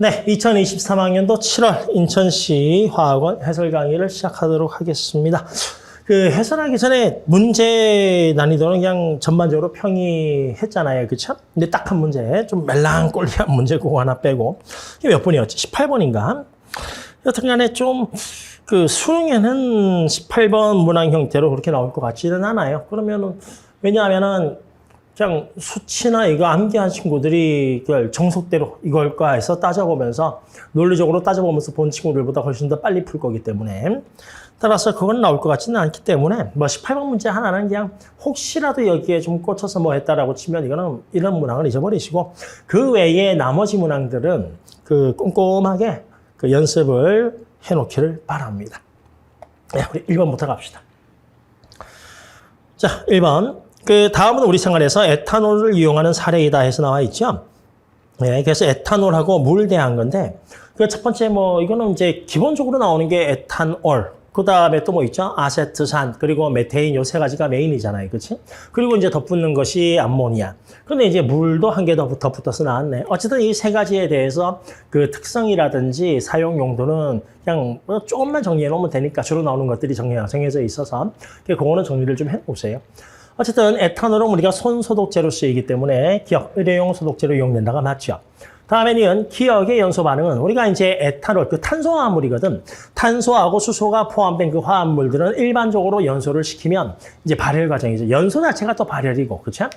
네, 2023학년도 7월 인천시 화학원 해설 강의를 시작하도록 하겠습니다. 그 해설하기 전에 문제 난이도는 그냥 전반적으로 평이했잖아요. 그쵸? 근데 딱 한 문제, 좀 멜랑꼴리한 문제 그거 하나 빼고. 이게 몇 번이었지? 18번인가? 여튼 간에 좀, 그 수능에는 18번 문항 형태로 그렇게 나올 것 같지는 않아요. 그러면은, 왜냐하면은, 그냥 수치나 이거 암기한 친구들이 이걸 정석대로 이걸까 해서 따져보면서 논리적으로 따져보면서 본 친구들보다 훨씬 더 빨리 풀 거기 때문에 따라서 그건 나올 것 같지는 않기 때문에 뭐 18번 문제 하나는 그냥 혹시라도 여기에 좀 꽂혀서 뭐 했다라고 치면 이거는 이런 문항을 잊어버리시고 그 외에 나머지 문항들은 그 꼼꼼하게 그 연습을 해놓기를 바랍니다. 네, 우리 1번부터 갑시다. 자, 1번. 그 다음은 우리 생활에서 에탄올을 이용하는 사례이다 해서 나와 있죠. 네, 그래서 에탄올하고 물 대한 건데 그 첫 번째 뭐 이거는 이제 기본적으로 나오는 게 에탄올. 그 다음에 또 뭐 있죠? 아세트산 그리고 메테인 요 세 가지가 메인이잖아요, 그렇지? 그리고 이제 덧붙는 것이 암모니아. 그런데 이제 물도 한 개 더 붙어서 나왔네. 어쨌든 이 세 가지에 대해서 그 특성이라든지 사용 용도는 그냥 조금만 정리해 놓으면 되니까 주로 나오는 것들이 정해져 있어서 그거는 정리를 좀 해놓으세요. 어쨌든 에탄올은 우리가 손소독제로 쓰이기 때문에 기억, 의료용 소독제로 이용된다가 맞죠. 다음에는 기억의 연소 반응은 우리가 이제 에탄올, 그 탄소화합물이거든. 탄소하고 수소가 포함된 그 화합물들은 일반적으로 연소를 시키면 이제 발열 과정이죠. 연소 자체가 또 발열이고, 그렇죠?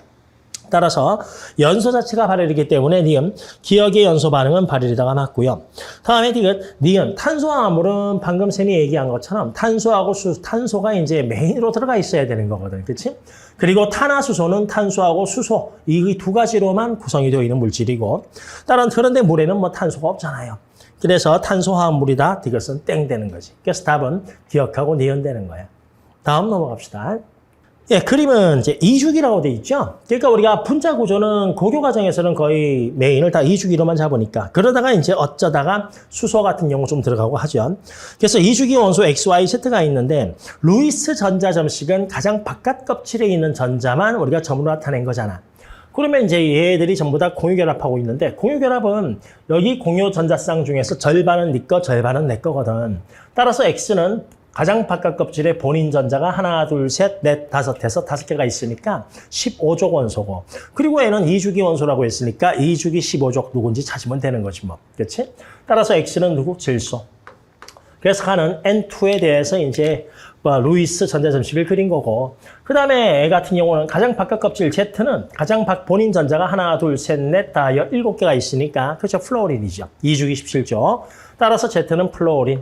따라서 연소 자체가 발열이기 때문에 니은 기억의 연소 반응은 발열이다가 맞고요. 다음에 니은 탄소화합물은 방금 쌤이 얘기한 것처럼 탄소하고 탄소가 이제 메인으로 들어가 있어야 되는 거거든, 그렇지? 그리고 탄화수소는 탄소하고 수소 이 두 가지로만 구성이 되어 있는 물질이고, 그런데 물에는 뭐 탄소가 없잖아요. 그래서 탄소화합물이다. 이것은 땡 되는 거지. 그래서 답은 기억하고 니은 되는 거야. 다음 넘어갑시다. 예, 그림은 이제 이주기라고 돼 있죠. 그러니까 우리가 분자 구조는 고교 과정에서는 거의 메인을 다 이주기로만 잡으니까 그러다가 이제 어쩌다가 수소 같은 경우 좀 들어가고 하죠. 그래서 이주기 원소 XYZ가 있는데 루이스 전자 점식은 가장 바깥 껍질에 있는 전자만 우리가 점으로 나타낸 거잖아. 그러면 이제 얘들이 전부 다 공유결합하고 있는데 공유결합은 여기 공유 전자쌍 중에서 절반은 네 거, 절반은 내 거거든. 따라서 X는 가장 바깥 껍질에 본인 전자가 하나, 둘, 셋, 넷, 다섯 해서 5개가 있으니까 15족 원소고. 그리고 얘는 2주기 원소라고 했으니까 2주기 15족 누군지 찾으면 되는 거지 뭐. 그렇지? 따라서 X는 누구? 질소. 그래서 하는 N2에 대해서 이제 루이스 전자점식을 그린 거고. 그 다음에 애 같은 경우는 가장 바깥 껍질 Z는 가장 본인 전자가 하나, 둘, 셋, 넷, 다 7개가 있으니까 그렇죠? 플로어린이죠. 2주기 17족. 따라서 Z는 플로어린.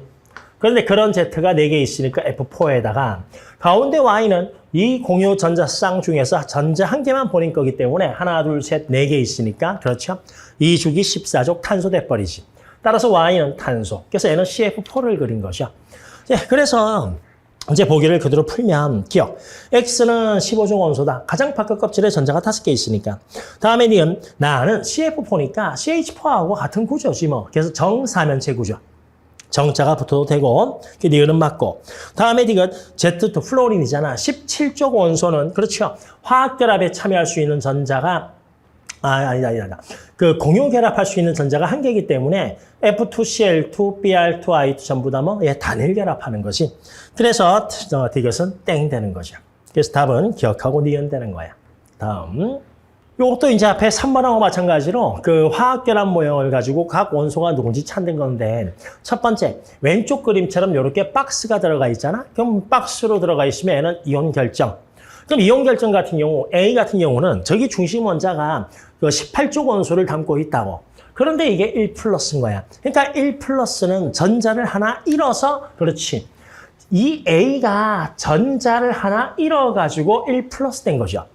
그런데 그런 Z가 4개 있으니까 F4에다가 가운데 Y는 이 공유 전자쌍 중에서 전자 한 개만 본인 거기 때문에 하나, 둘, 셋, 4개 있으니까 그렇죠? 2주기 14족 탄소 돼버리지. 따라서 Y는 탄소. 그래서 얘는 CF4를 그린 거죠. 네, 그래서 이제 보기를 그대로 풀면 기억. X는 15종 원소다. 가장 바깥 껍질에 전자가 5개 있으니까. 다음에 니은 나는 CF4니까 CH4하고 같은 구조지 뭐. 그래서 정사면체 구조. 정자가 붙어도 되고, 니은은 맞고. 다음에 니은 Z2 플로린이잖아. 17족 원소는, 그렇죠. 화학결합에 참여할 수 있는 전자가, 아니다. 그 공유결합할 수 있는 전자가 한 개이기 때문에 F2CL2, Br2I2 전부 다 뭐, 단일 결합하는 것이. 그래서 이것은 땡 되는 거죠. 그래서 답은 기억하고 니은 되는 거야. 다음. 요것도 이제 앞에 3번하고 마찬가지로 그 화학결합 모형을 가지고 각 원소가 누군지 찾는 건데 첫 번째, 왼쪽 그림처럼 이렇게 박스가 들어가 있잖아? 그럼 박스로 들어가 있으면 얘는 이온 결정. 그럼 이온 결정 같은 경우, A 같은 경우는 저기 중심 원자가 그 18족 원소를 담고 있다고. 그런데 이게 1 플러스인 거야. 그러니까 1 플러스는 전자를 하나 잃어서, 그렇지. 이 A가 전자를 하나 잃어가지고 1 플러스 된 거죠.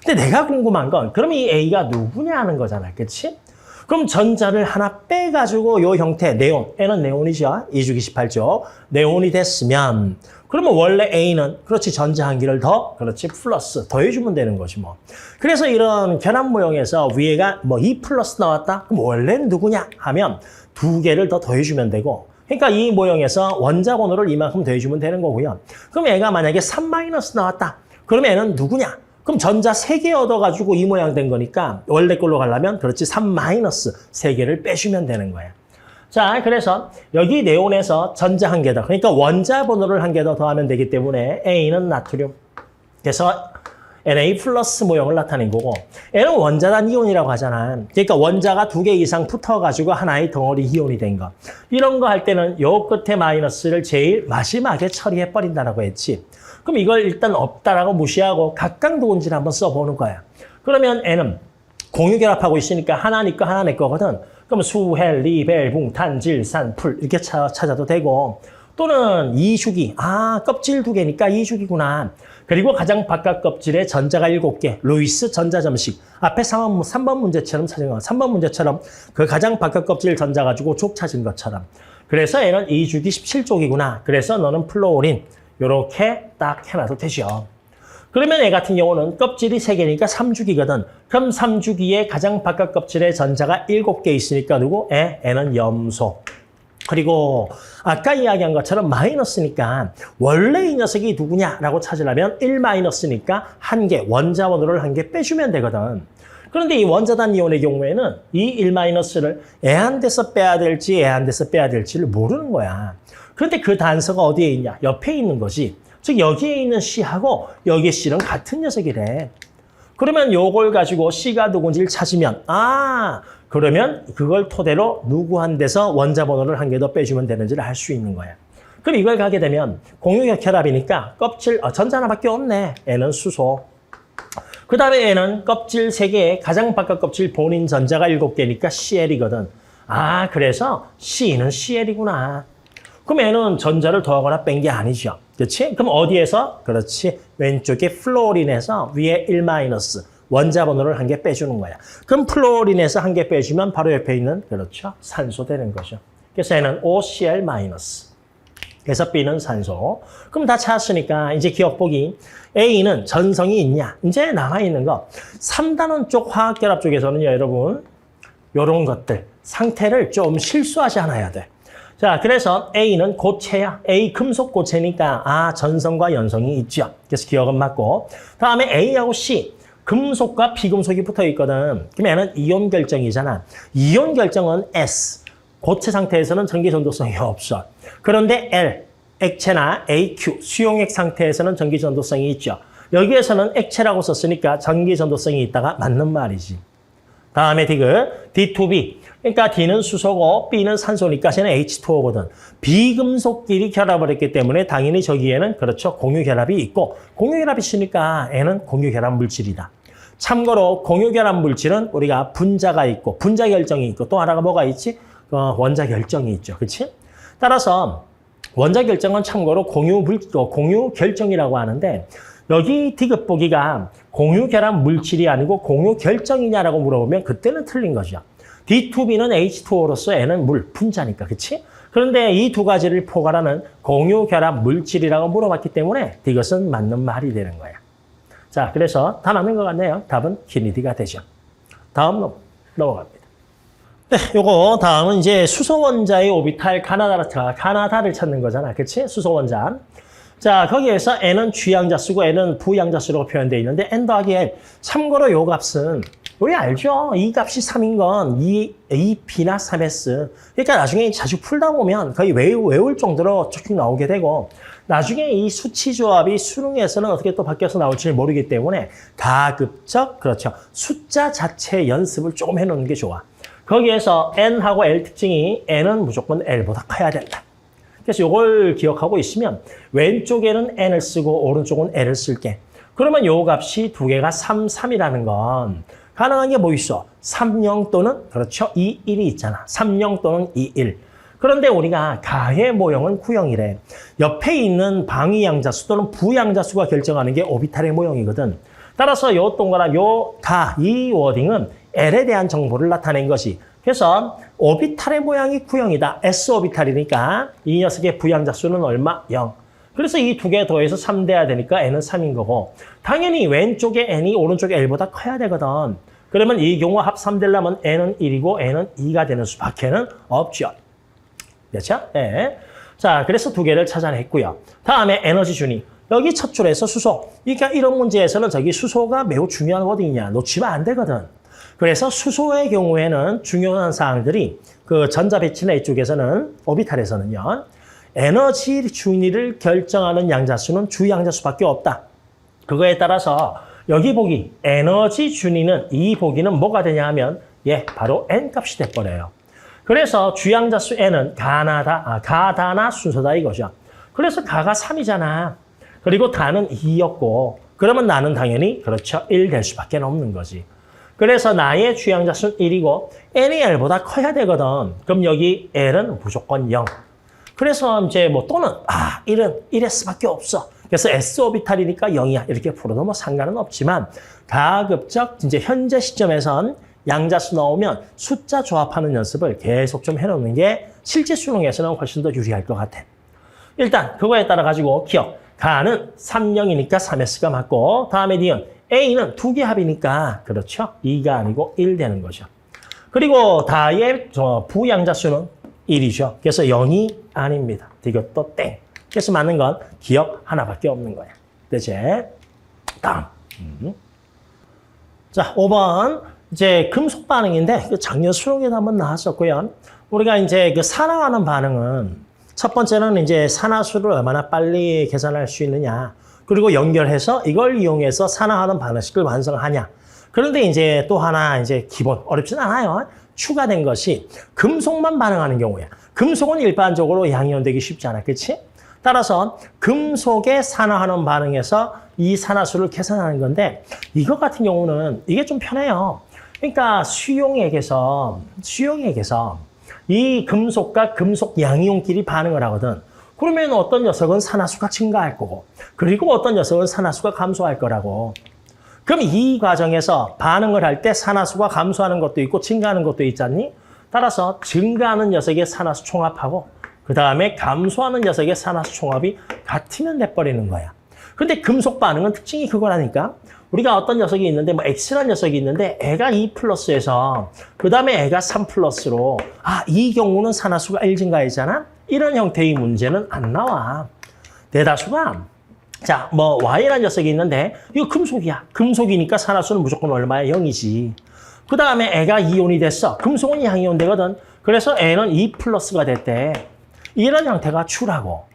근데 내가 궁금한 건 그럼 이 A가 누구냐 하는 거잖아. 그렇지? 그럼 전자를 하나 빼가지고 요 형태 네온, N은 네온이죠. 2주기 18족. 네온이 됐으면 그러면 원래 A는 그렇지 전자 한 개를 더 그렇지 플러스 더해주면 되는 거지 뭐. 그래서 이런 결합 모형에서 위에가 뭐 2 플러스 나왔다? 그럼 원래는 누구냐 하면 2개를 더 더해주면 되고 그러니까 이 모형에서 원자 번호를 이만큼 더해주면 되는 거고요. 그럼 얘가 만약에 3 마이너스 나왔다? 그러면 얘는 누구냐? 그럼 전자 3개 얻어가지고 이 모양 된 거니까 원래 걸로 가려면 그렇지 3 마이너스 3개를 빼주면 되는 거야. 자, 그래서 여기 네온에서 전자 한 개 더. 그러니까 원자 번호를 한 개 더 더하면 되기 때문에 A는 나트륨. 그래서 Na 플러스 모형을 나타낸 거고 N은 원자단 이온이라고 하잖아. 그러니까 원자가 2개 이상 붙어가지고 하나의 덩어리 이온이 된 거. 이런 거 할 때는 요 끝에 마이너스를 제일 마지막에 처리해버린다라고 했지. 그럼 이걸 일단 없다라고 무시하고 각각누군지를 한번 써보는 거야. 그러면 N은 공유결합하고 있으니까 하나 네 거, 하나 내 거거든. 그럼 수, 헬, 리, 벨, 붕, 탄, 질, 산, 풀 이렇게 찾아도 되고 또는 이주기, 껍질 2개니까 이주기구나. 그리고 가장 바깥 껍질에 전자가 7개, 루이스 전자점식. 앞에 3번 문제처럼 찾은 거. 3번 문제처럼 그 가장 바깥 껍질 전자 가지고 족 찾은 것처럼. 그래서 얘는 2주기 17쪽이구나. 그래서 너는 플로린. 요렇게 딱 해놔도 되죠. 그러면 얘 같은 경우는 껍질이 3개니까 3주기거든. 그럼 3주기에 가장 바깥 껍질에 전자가 7개 있으니까 누구? 얘는 염소. 그리고 아까 이야기한 것처럼 마이너스니까 원래 이 녀석이 누구냐라고 찾으려면 1 마이너스니까 1개, 원자 번호를 1개 빼주면 되거든. 그런데 이 원자단 이온의 경우에는 이 1 마이너스를 애한데서 빼야 될지 애한데서 빼야 될지를 모르는 거야. 그런데 그 단서가 어디에 있냐? 옆에 있는 거지. 즉 여기에 있는 C하고 여기에 C는 같은 녀석이래. 그러면 요걸 가지고 C가 누군지를 찾으면 그러면 그걸 토대로 누구한테서 원자 번호를 1개 더 빼주면 되는지를 알 수 있는 거야. 그럼 이걸 가게 되면 공유결합이니까 껍질 전자 하나밖에 없네. N은 수소. 그 다음에 N은 껍질 3개에 가장 바깥 껍질 본인 전자가 7개니까 Cl이거든. 그래서 C는 Cl이구나. 그럼 N은 전자를 더하거나 뺀 게 아니죠. 그렇지? 그럼 어디에서? 그렇지. 왼쪽에 플로린에서 위에 1 마이너스. 원자 번호를 1개 빼주는 거야. 그럼 플로린에서 1개 빼주면 바로 옆에 있는 그렇죠. 산소 되는 거죠. 그래서 N은 OCl-. 그래서 B는 산소. 그럼 다 찾았으니까 이제 기억보기. A는 전성이 있냐? 이제 남아있는 거. 3단원 쪽 화학결합 쪽에서는요, 여러분. 요런 것들. 상태를 좀 실수하지 않아야 돼. 자, 그래서 A는 고체야. A 금속 고체니까 전성과 연성이 있죠. 그래서 기억은 맞고. 다음에 A하고 C. 금속과 비금속이 붙어 있거든. 그럼 얘는 이온 결정이잖아. 이온 결정은 S. 고체 상태에서는 전기 전도성이 없어. 그런데 L, 액체나 AQ, 수용액 상태에서는 전기 전도성이 있죠. 여기에서는 액체라고 썼으니까 전기 전도성이 있다가 맞는 말이지. 다음에 디귿, D2B. 그러니까 D는 수소고 B는 산소니까 쟤는 H2O거든. 비금속끼리 결합을 했기 때문에 당연히 저기에는 그렇죠. 공유결합이 있고 공유결합이 있으니까 N은 공유결합 물질이다. 참고로 공유결합 물질은 우리가 분자가 있고 분자 결정이 있고 또 하나가 뭐가 있지? 원자 결정이 있죠. 그렇지? 따라서 원자 결정은 참고로 공유 결정이라고 하는데 여기 디귿 보기가 공유결합 물질이 아니고 공유 결정이냐라고 물어보면 그때는 틀린 거죠. D2B는 H2O로서 N은 물, 분자니까, 그치? 그런데 이 두 가지를 포괄하는 공유결합 물질이라고 물어봤기 때문에 이것은 맞는 말이 되는 거야. 자, 그래서 다 맞는 것 같네요. 답은 키니디가 되죠. 다음 넘어갑니다. 네, 요거 다음은 이제 수소원자의 오비탈 가나다를 찾는 거잖아. 그치? 수소원자. 자, 거기에서 N은 G양자수고 N은 부양자수라고 표현되어 있는데 N 더하기 L. 참고로 요 값은 우리 알죠? 이 값이 3인 건 2B나 3S. 그러니까 나중에 자주 풀다 보면 거의 외울 정도로 쭉쭉 나오게 되고 나중에 이 수치 조합이 수능에서는 어떻게 또 바뀌어서 나올지 모르기 때문에 가급적 그렇죠. 숫자 자체 연습을 조금 해놓는 게 좋아. 거기에서 N하고 L 특징이 N은 무조건 L보다 커야 된다. 그래서 이걸 기억하고 있으면 왼쪽에는 N을 쓰고 오른쪽은 L을 쓸게. 그러면 요 값이 두 개가 3, 3이라는 건 가능한 게 뭐 있어? 30 또는 그렇죠. 21이 있잖아. 30 또는 21. 그런데 우리가 가의 모형은 구형이래. 옆에 있는 방위양자수 또는 부양자수가 결정하는 게 오비탈의 모형이거든. 따라서 요 동그란 요 가, 이 워딩은 L에 대한 정보를 나타낸 것이. 그래서 오비탈의 모양이 구형이다. S 오비탈이니까 이 녀석의 부양자수는 얼마? 0. 그래서 이 두 개 더해서 3 돼야 되니까 N은 3인 거고 당연히 왼쪽에 N이 오른쪽에 L보다 커야 되거든. 그러면 이 경우 합 3 되려면 N은 1이고 N은 2가 되는 수밖에는 없죠. 그렇죠? 네. 자, 그래서 두 개를 찾아냈고요. 다음에 에너지 준위. 여기 첫 줄에서 수소. 그러니까 이런 문제에서는 저기 수소가 매우 중요한 워딩이냐. 놓치면 안 되거든. 그래서 수소의 경우에는 중요한 사항들이 그 전자배치나 이쪽에서는 오비탈에서는요. 에너지 준위를 결정하는 양자수는 주양자수밖에 없다. 그거에 따라서 여기 보기 에너지 준위는 이 보기는 뭐가 되냐 하면 바로 n 값이 돼버려요. 그래서 주양자수 n은 가다나 순서다 이거죠. 그래서 가가 3이잖아. 그리고 다는 2였고 그러면 나는 당연히 그렇죠. 1 될 수밖에 없는 거지. 그래서 나의 주양자수는 1이고 n이 l보다 커야 되거든. 그럼 여기 l은 무조건 0. 그래서 이제 뭐 또는 1은 1일 수밖에 없어. 그래서 s 오비탈이니까 0이야. 이렇게 풀어도 뭐 상관은 없지만 가급적 이제 현재 시점에선 양자수 나오면 숫자 조합하는 연습을 계속 좀 해놓는 게 실제 수능에서는 훨씬 더 유리할 것 같아. 일단 그거에 따라 가지고 기억. 가는 3, 0이니까 3S가 맞고 다음에 니은 A는 두 개 합이니까 그렇죠. 2가 아니고 1 되는 거죠. 그리고 다의 부양자수는 1이죠. 그래서 0이 아닙니다. 이것도 땡. 그래서 맞는 건 기억 하나밖에 없는 거야. 되지? 다음. 자, 5번. 이제 금속 반응인데 작년 수능에도 한번 나왔었고요. 우리가 이제 그 산화하는 반응은 첫 번째는 이제 산화수를 얼마나 빨리 계산할 수 있느냐. 그리고 연결해서 이걸 이용해서 산화하는 반응식을 완성하냐. 그런데 이제 또 하나 이제 기본 어렵진 않아요. 추가된 것이 금속만 반응하는 경우야. 금속은 일반적으로 양이온되기 쉽지 않아. 그렇지? 따라서 금속의 산화하는 반응에서 이 산화수를 계산하는 건데 이것 같은 경우는 이게 좀 편해요. 그러니까 수용액에서 이 금속과 금속 양이온끼리 반응을 하거든. 그러면 어떤 녀석은 산화수가 증가할 거고 그리고 어떤 녀석은 산화수가 감소할 거라고. 그럼 이 과정에서 반응을 할 때 산화수가 감소하는 것도 있고 증가하는 것도 있잖니? 따라서 증가하는 녀석의 산화수 총합하고 그 다음에 감소하는 녀석의 산화수 총합이 같으면 돼버리는 거야. 근데 금속 반응은 특징이 그거라니까. 우리가 어떤 녀석이 있는데 뭐 X라는 녀석이 있는데 애가 2 플러스에서 그 다음에 애가 3 플러스로 이 경우는 산화수가 1 증가했잖아. 이런 형태의 문제는 안 나와. 대다수가 자, 뭐 Y라는 녀석이 있는데 이거 금속이야. 금속이니까 산화수는 무조건 얼마야? 0이지. 그 다음에 애가 이온이 됐어. 금속은 양이온 되거든. 그래서 애는 2 플러스가 됐대. 이런 형태가 추라고.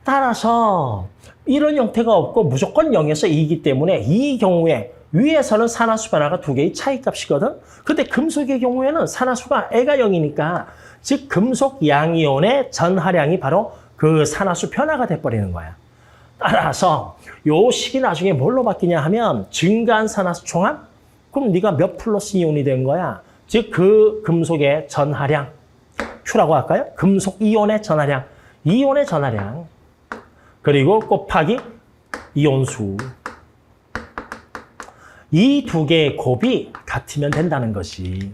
따라서 이런 형태가 없고 무조건 0에서 2이기 때문에 이 경우에 위에서는 산화수 변화가 두 개의 차이값이거든. 근데 금속의 경우에는 산화수가 애가 0이니까 즉 금속 양이온의 전하량이 바로 그 산화수 변화가 돼버리는 거야. 따라서 요 식이 나중에 뭘로 바뀌냐 하면 증가한 산화수 총합? 그럼 네가 몇 플러스 이온이 된 거야? 즉 그 금속의 전하량 Q라고 할까요? 금속 이온의 전하량. 이온의 전하량. 그리고 곱하기 이온수. 이 두 개의 곱이 같으면 된다는 것이.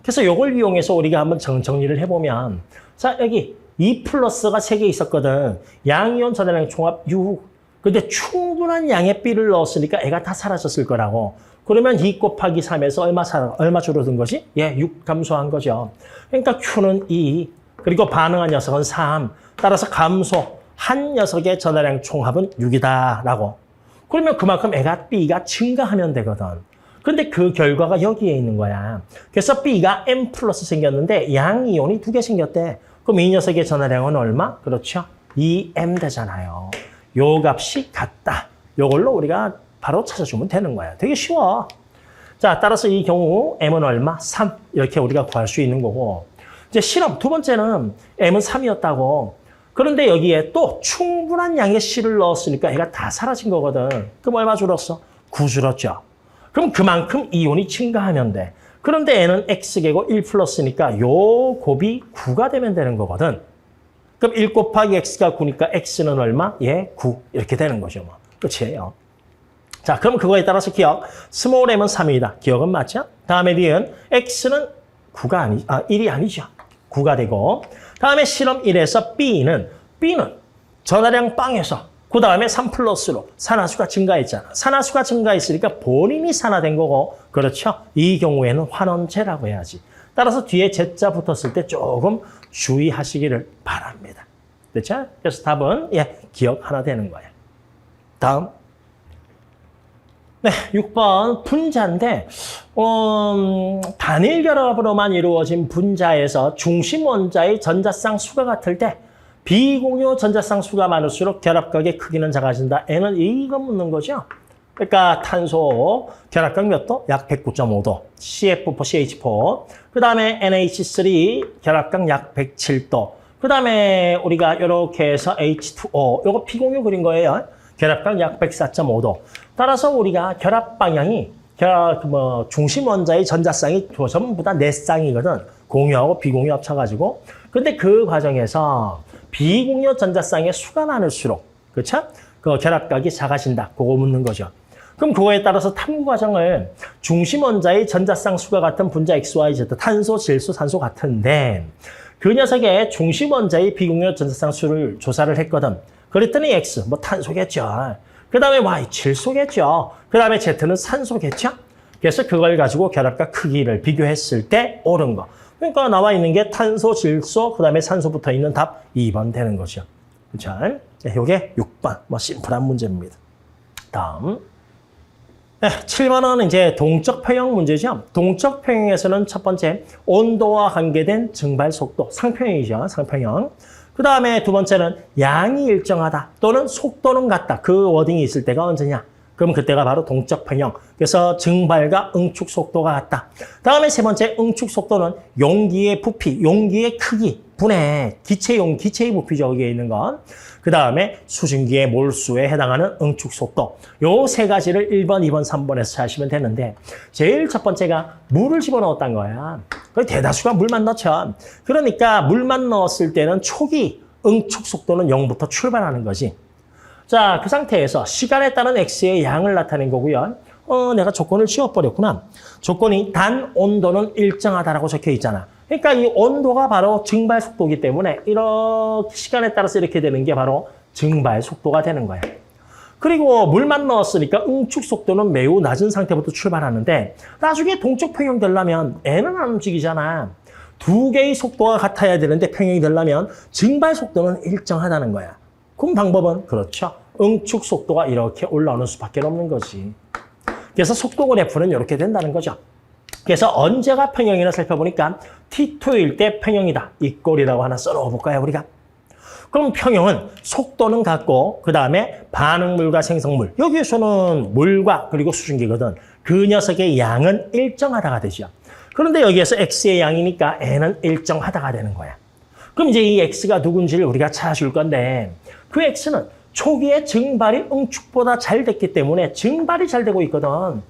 그래서 이걸 이용해서 우리가 한번 정리를 해보면 자 여기 2 플러스가 3개 있었거든. 양이온 전하량 총합 6. 근데 충분한 양의 B를 넣었으니까 애가 다 사라졌을 거라고. 그러면 2 곱하기 3에서 얼마 줄어든 거지? 6 감소한 거죠. 그러니까 Q는 2. 그리고 반응한 녀석은 3. 따라서 감소. 한 녀석의 전하량 총합은 6이다라고. 그러면 그만큼 애가 B가 증가하면 되거든. 근데 그 결과가 여기에 있는 거야. 그래서 B가 M 플러스 생겼는데 양이온이 2개 생겼대. 그럼 이 녀석의 전하량은 얼마? 그렇죠. 2M 되잖아요. 요 값이 같다. 요걸로 우리가 바로 찾아주면 되는 거야. 되게 쉬워. 자, 따라서 이 경우 M은 얼마? 3. 이렇게 우리가 구할 수 있는 거고. 이제 실험 두 번째는 M은 3이었다고. 그런데 여기에 또 충분한 양의 C를 넣었으니까 얘가 다 사라진 거거든. 그럼 얼마 줄었어? 9 줄었죠. 그럼 그만큼 이온이 증가하면 돼. 그런데 N은 X개고 1 플러스니까 요 곱이 9가 되면 되는 거거든. 그럼 1 곱하기 X가 9니까 X는 얼마? 9. 이렇게 되는 거죠. 뭐. 끝이에요. 자, 그럼 그거에 따라서 기억. 스몰 m은 3이다. 기억은 맞죠? 다음에 D는 X는 1이 아니죠. 9가 되고. 다음에 실험 1에서 B는 전하량 빵에서 그 다음에 3 플러스로 산화수가 증가했잖아. 산화수가 증가했으니까 본인이 산화된 거고. 그렇죠? 이 경우에는 환원제라고 해야지. 따라서 뒤에 제자 붙었을 때 조금 주의하시기를 바랍니다. 됐죠? 그래서 답은 기억 하나 되는 거예요. 다음. 네, 6번 분자인데 단일 결합으로만 이루어진 분자에서 중심 원자의 전자쌍 수가 같을 때 비공유 전자쌍 수가 많을수록 결합각의 크기는 작아진다. N은 이거 묻는 거죠. 그러니까 탄소 결합각 몇 도? 약 109.5도. CF4, CH4. 그 다음에 NH3 결합각 약 107도. 그 다음에 우리가 이렇게 해서 H2O. 요거 비공유 그린 거예요. 결합각 약 104.5도. 따라서 우리가 결합 방향이 중심 원자의 전자쌍이 전부 다 네 쌍이거든. 공유하고 비공유 합쳐가지고. 근데 그 과정에서 비공유 전자쌍의 수가 많을수록, 그렇죠? 그 결합각이 작아진다. 그거 묻는 거죠. 그럼 그거에 따라서 탐구 과정을 중심 원자의 전자쌍 수가 같은 분자 X, Y, Z, 탄소, 질소, 산소 같은데 그 녀석의 중심 원자의 비공유 전자쌍 수를 조사를 했거든. 그랬더니 X, 뭐 탄소겠죠. 그 다음에 Y, 질소겠죠. 그 다음에 Z는 산소겠죠. 그래서 그걸 가지고 결합각 크기를 비교했을 때 옳은 거. 그러니까 나와 있는 게 탄소, 질소, 그 다음에 산소 붙어 있는 답 2번 되는 거죠. 그렇죠? 이게 6번, 뭐 심플한 문제입니다. 다음. 네, 7번은 이제 동적 평형 문제죠. 동적 평형에서는 첫 번째 온도와 관계된 증발 속도, 상평형이죠. 상평형. 그 다음에 두 번째는 양이 일정하다 또는 속도는 같다. 그 워딩이 있을 때가 언제냐? 그럼 그때가 바로 동적 평형. 그래서 증발과 응축 속도가 같다. 다음에 세 번째 응축 속도는 용기의 부피, 용기의 크기, 분해, 기체의 부피죠. 여기에 있는 건. 그 다음에 수증기의 몰수에 해당하는 응축 속도. 요 세 가지를 1번, 2번, 3번에서 찾으시면 되는데 제일 첫 번째가 물을 집어넣었다는 거야. 대다수가 물만 넣죠. 그러니까 물만 넣었을 때는 초기 응축 속도는 0부터 출발하는 거지. 자, 그 상태에서 시간에 따른 X의 양을 나타낸 거고요. 내가 조건을 지워버렸구나. 조건이 단 온도는 일정하다라고 적혀 있잖아. 그러니까 이 온도가 바로 증발 속도이기 때문에 이렇게 시간에 따라서 이렇게 되는 게 바로 증발 속도가 되는 거야. 그리고 물만 넣었으니까 응축 속도는 매우 낮은 상태부터 출발하는데 나중에 동적 평형 되려면 N은 안 움직이잖아. 두 개의 속도가 같아야 되는데 평형이 되려면 증발 속도는 일정하다는 거야. 그럼 방법은 그렇죠. 응축 속도가 이렇게 올라오는 수밖에 없는 거지. 그래서 속도 그래프는 이렇게 된다는 거죠. 그래서 언제가 평형이나 살펴보니까 T2일 때 평형이다. 이 꼴이라고 하나 써놓을까요, 우리가? 그럼 평형은 속도는 같고 그 다음에 반응물과 생성물. 여기에서는 물과 그리고 수증기거든. 그 녀석의 양은 일정하다가 되죠. 그런데 여기에서 X의 양이니까 N은 일정하다가 되는 거야. 그럼 이제 이 X가 누군지를 우리가 찾아줄 건데 그 X는 초기에 증발이 응축보다 잘 됐기 때문에 증발이 잘 되고 있거든.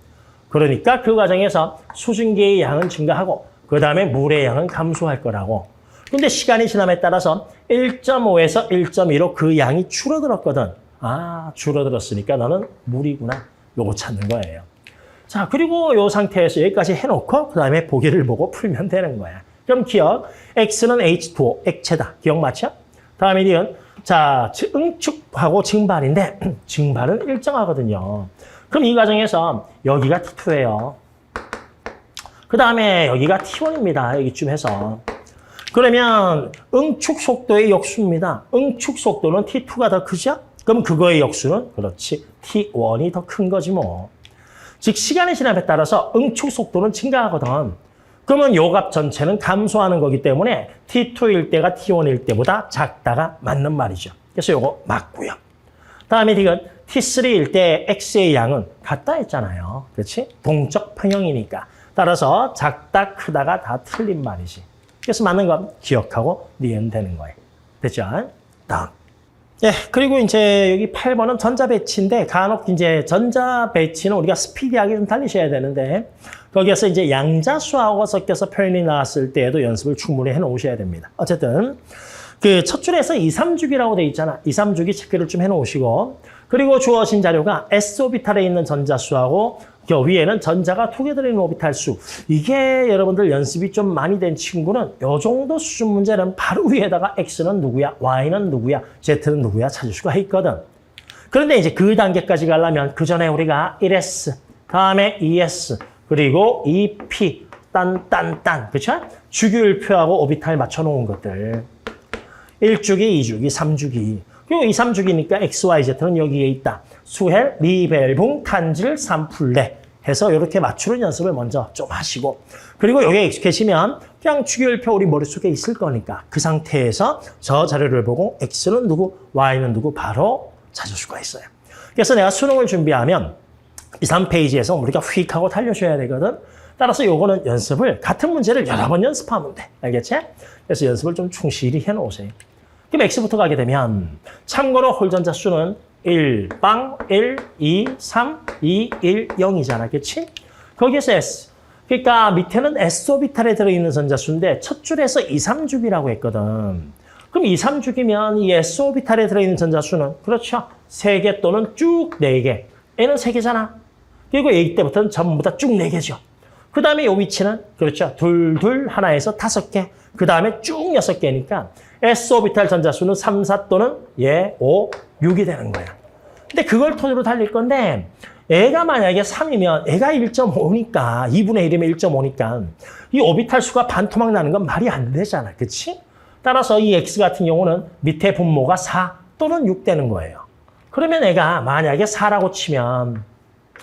그러니까 그 과정에서 수증기의 양은 증가하고 그 다음에 물의 양은 감소할 거라고. 근데 시간이 지남에 따라서 1.5에서 1.2로 그 양이 줄어들었거든. 아, 줄어들었으니까 너는 물이구나. 요거 찾는 거예요. 자, 그리고 요 상태에서 여기까지 해놓고 그 다음에 보기를 보고 풀면 되는 거야. 그럼 기억, X는 H2O, 액체다. 기억 맞죠? 다음에 니은, 자, 응축하고 증발인데 증발은 일정하거든요. 그럼 이 과정에서 여기가 T2예요. 그 다음에 여기가 T1입니다. 여기쯤 해서. 그러면 응축 속도의 역수입니다. 응축 속도는 T2가 더 크죠? 그럼 그거의 역수는 그렇지. T1이 더 큰 거지 뭐. 즉 시간의 지남에 따라서 응축 속도는 증가하거든. 그러면 요 값 전체는 감소하는 거기 때문에 T2일 때가 T1일 때보다 작다가 맞는 말이죠. 그래서 요거 맞고요. 다음에 이건 T3일 때 X의 양은 같다 했잖아요. 그렇지? 동적 평형이니까. 따라서 작다, 크다가 다 틀린 말이지. 그래서 맞는 건 기억하고 니은 되는 거예요. 됐죠? 다음. 예, 그리고 이제 여기 8번은 전자 배치인데 간혹 이제 전자 배치는 우리가 스피디하게 좀 달리셔야 되는데 거기에서 이제 양자수하고 섞여서 표현이 나왔을 때에도 연습을 충분히 해 놓으셔야 됩니다. 어쨌든 그 첫 줄에서 2, 3주기라고 돼 있잖아. 2, 3주기 체크를 좀 해 놓으시고 그리고 주어진 자료가 S 오비탈에 있는 전자수하고 그 위에는 전자가 두 개 들어있는 오비탈 수. 이게 여러분들 연습이 좀 많이 된 친구는 이 정도 수준 문제는 바로 위에다가 X는 누구야, Y는 누구야, Z는 누구야 찾을 수가 있거든. 그런데 이제 그 단계까지 가려면 그 전에 우리가 1S, 다음에 2S, 그리고 2P, 딴, 그렇죠? 주기율표하고 오비탈 맞춰놓은 것들. 1주기, 2주기, 3주기. 그리고 2, 3주기니까 X, Y, Z는 여기에 있다. 수헬, 리벨붕, 탄질, 산풀레 해서 이렇게 맞추는 연습을 먼저 좀 하시고 그리고 여기에 익숙해지면 그냥 주기율표 우리 머릿속에 있을 거니까 그 상태에서 저 자료를 보고 X는 누구, Y는 누구 바로 찾을 수가 있어요. 그래서 내가 수능을 준비하면 2, 3페이지에서 우리가 휙 하고 달려줘야 되거든. 따라서 요거는 연습을 같은 문제를 여러 번 연습하면 돼. 알겠지? 그래서 연습을 좀 충실히 해놓으세요. 그럼 X부터 가게 되면 참고로 홀전자 수는 1, 빵, 1, 2, 3, 2, 1, 0이잖아. 그치? 거기에서 S. 그러니까 밑에는 S오비탈에 들어있는 전자수인데 첫 줄에서 2, 3주기라고 했거든. 그럼 2, 3주기면 이 S오비탈에 들어있는 전자수는 그렇죠. 3개 또는 쭉 4개. N은 3개잖아. 그리고 A 때부터는 전부 다 쭉 4개죠. 그 다음에 이 위치는 그렇죠. 둘, 둘, 하나에서 5개. 그 다음에 쭉 6개니까 S오비탈 전자수는 3, 4 또는 5, 6이 되는 거야. 근데 그걸 토대로 달릴 건데 애가 만약에 3이면 애가 1.5니까 2분의 1이면 1.5니까 이 오비탈 수가 반토막 나는 건 말이 안 되잖아. 그치? 따라서 이 X 같은 경우는 밑에 분모가 4 또는 6 되는 거예요. 그러면 애가 만약에 4라고 치면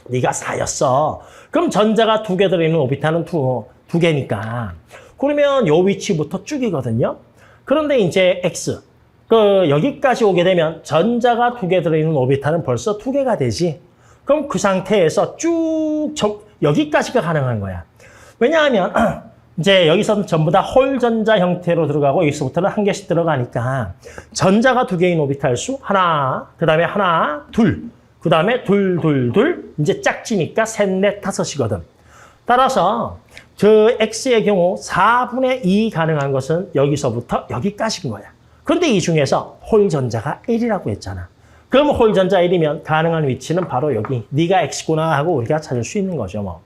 네가 4였어. 그럼 전자가 2개 들어있는 오비탈은 2개니까. 그러면 요 위치부터 쭉이거든요. 그런데 이제 X. 여기까지 오게 되면 전자가 2개 들어있는 오비탈은 벌써 2개가 되지. 그럼 그 상태에서 쭉 여기까지가 가능한 거야. 왜냐하면 이제 여기서는 전부 다 홀전자 형태로 들어가고 여기서부터는 한 개씩 들어가니까 전자가 2개인 오비탈 수 하나, 그 다음에 하나, 둘, 그 다음에 둘, 둘, 둘, 이제 짝지니까 셋, 넷, 5이거든. 따라서 저 X의 경우 4분의 2 가능한 것은 여기서부터 여기까지인 거야. 그런데 이 중에서 홀전자가 1이라고 했잖아. 그럼 홀전자 1이면 가능한 위치는 바로 여기. 네가 X구나 하고 우리가 찾을 수 있는 거죠. 뭐.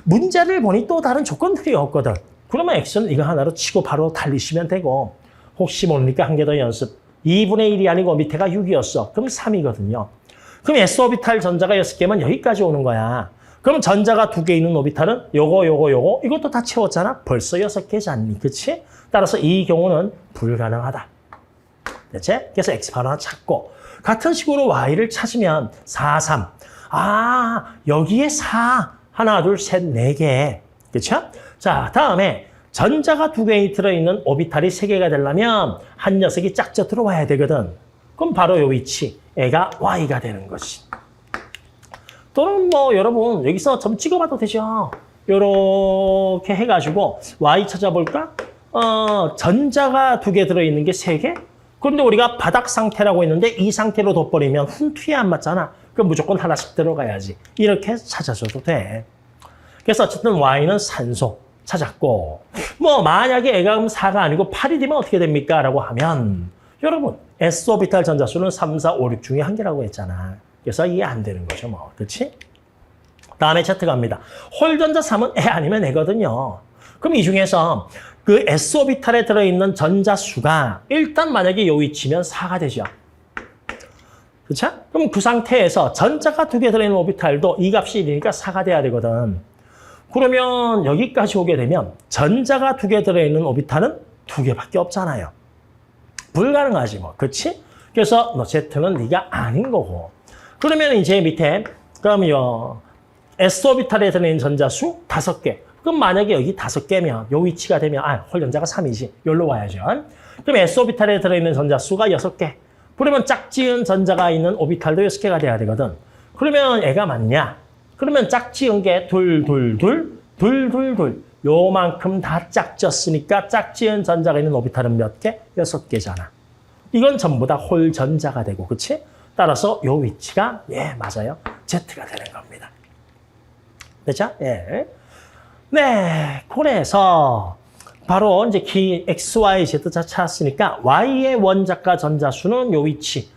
문제를 보니 또 다른 조건들이 없거든. 그러면 X는 이거 하나로 치고 바로 달리시면 되고 혹시 모르니까 한 개 더 연습. 2분의 1이 아니고 밑에가 6이었어. 그럼 3이거든요. 그럼 S오비탈 전자가 6개면 여기까지 오는 거야. 그럼 전자가 2개 있는 오비탈은 요거 이것도 다 채웠잖아. 벌써 6개잖니. 그치? 따라서 이 경우는 불가능하다. 됐지? 그래서 X 바로 하나 찾고 같은 식으로 Y를 찾으면 4, 3. 아, 여기에 4. 하나, 둘, 셋, 4개. 그쵸? 자, 다음에 전자가 2개 들어있는 오비탈이 3개가 되려면 한 녀석이 짝져 들어와야 되거든. 그럼 바로 요 위치. 애가 Y가 되는 것이. 또는 뭐 여러분 여기서 점 찍어봐도 되죠. 요렇게 해가지고 Y 찾아볼까? 전자가 2개 들어있는 게 3개? 그런데 우리가 바닥 상태라고 했는데 이 상태로 둬버리면 훈투에 안 맞잖아. 그럼 무조건 하나씩 들어가야지. 이렇게 찾아줘도 돼. 그래서 어쨌든 Y는 산소 찾았고 뭐 만약에 애가 4가 아니고 8이 되면 어떻게 됩니까? 라고 하면 여러분 S오비탈 전자수는 3, 4, 5, 6 중에 한 개라고 했잖아. 그래서 이해 안 되는 거죠. 뭐. 그렇지? 다음에 Z 갑니다. 홀전자 3은 애 아니면 애거든요. 그럼 이 중에서 그 S오비탈에 들어있는 전자수가 일단 만약에 요 위치면 4가 되죠. 그렇죠? 그럼 그 상태에서 전자가 2개 들어있는 오비탈도 이 값이 1이니까 4가 돼야 되거든. 그러면 여기까지 오게 되면 전자가 2개 들어있는 오비탈은 2개밖에 없잖아요. 불가능하지 뭐. 그렇지? 그래서 너 Z는 네가 아닌 거고. 그러면 이제 밑에 그럼요. S오비탈에 들어있는 전자수 5개. 그럼 만약에 여기 5개면 요 위치가 되면 홀전자가 3이지. 여기로 와야죠. 그럼 S오비탈에 들어있는 전자수가 6개. 그러면 짝지은 전자가 있는 오비탈도 6개가 돼야 되거든. 그러면 애가 맞냐? 그러면 짝지은 게 둘, 둘, 둘, 둘, 둘, 둘. 요만큼 다 짝졌으니까 짝지은 전자가 있는 오비탈은 몇 개? 6개잖아. 이건 전부 다 홀전자가 되고, 그치? 따라서 요 위치가, 맞아요. Z가 되는 겁니다. 됐죠? 예. 네, 그래서 바로 이제 X, Y, Z 찾았으니까 Y의 원자가 전자수는 요 위치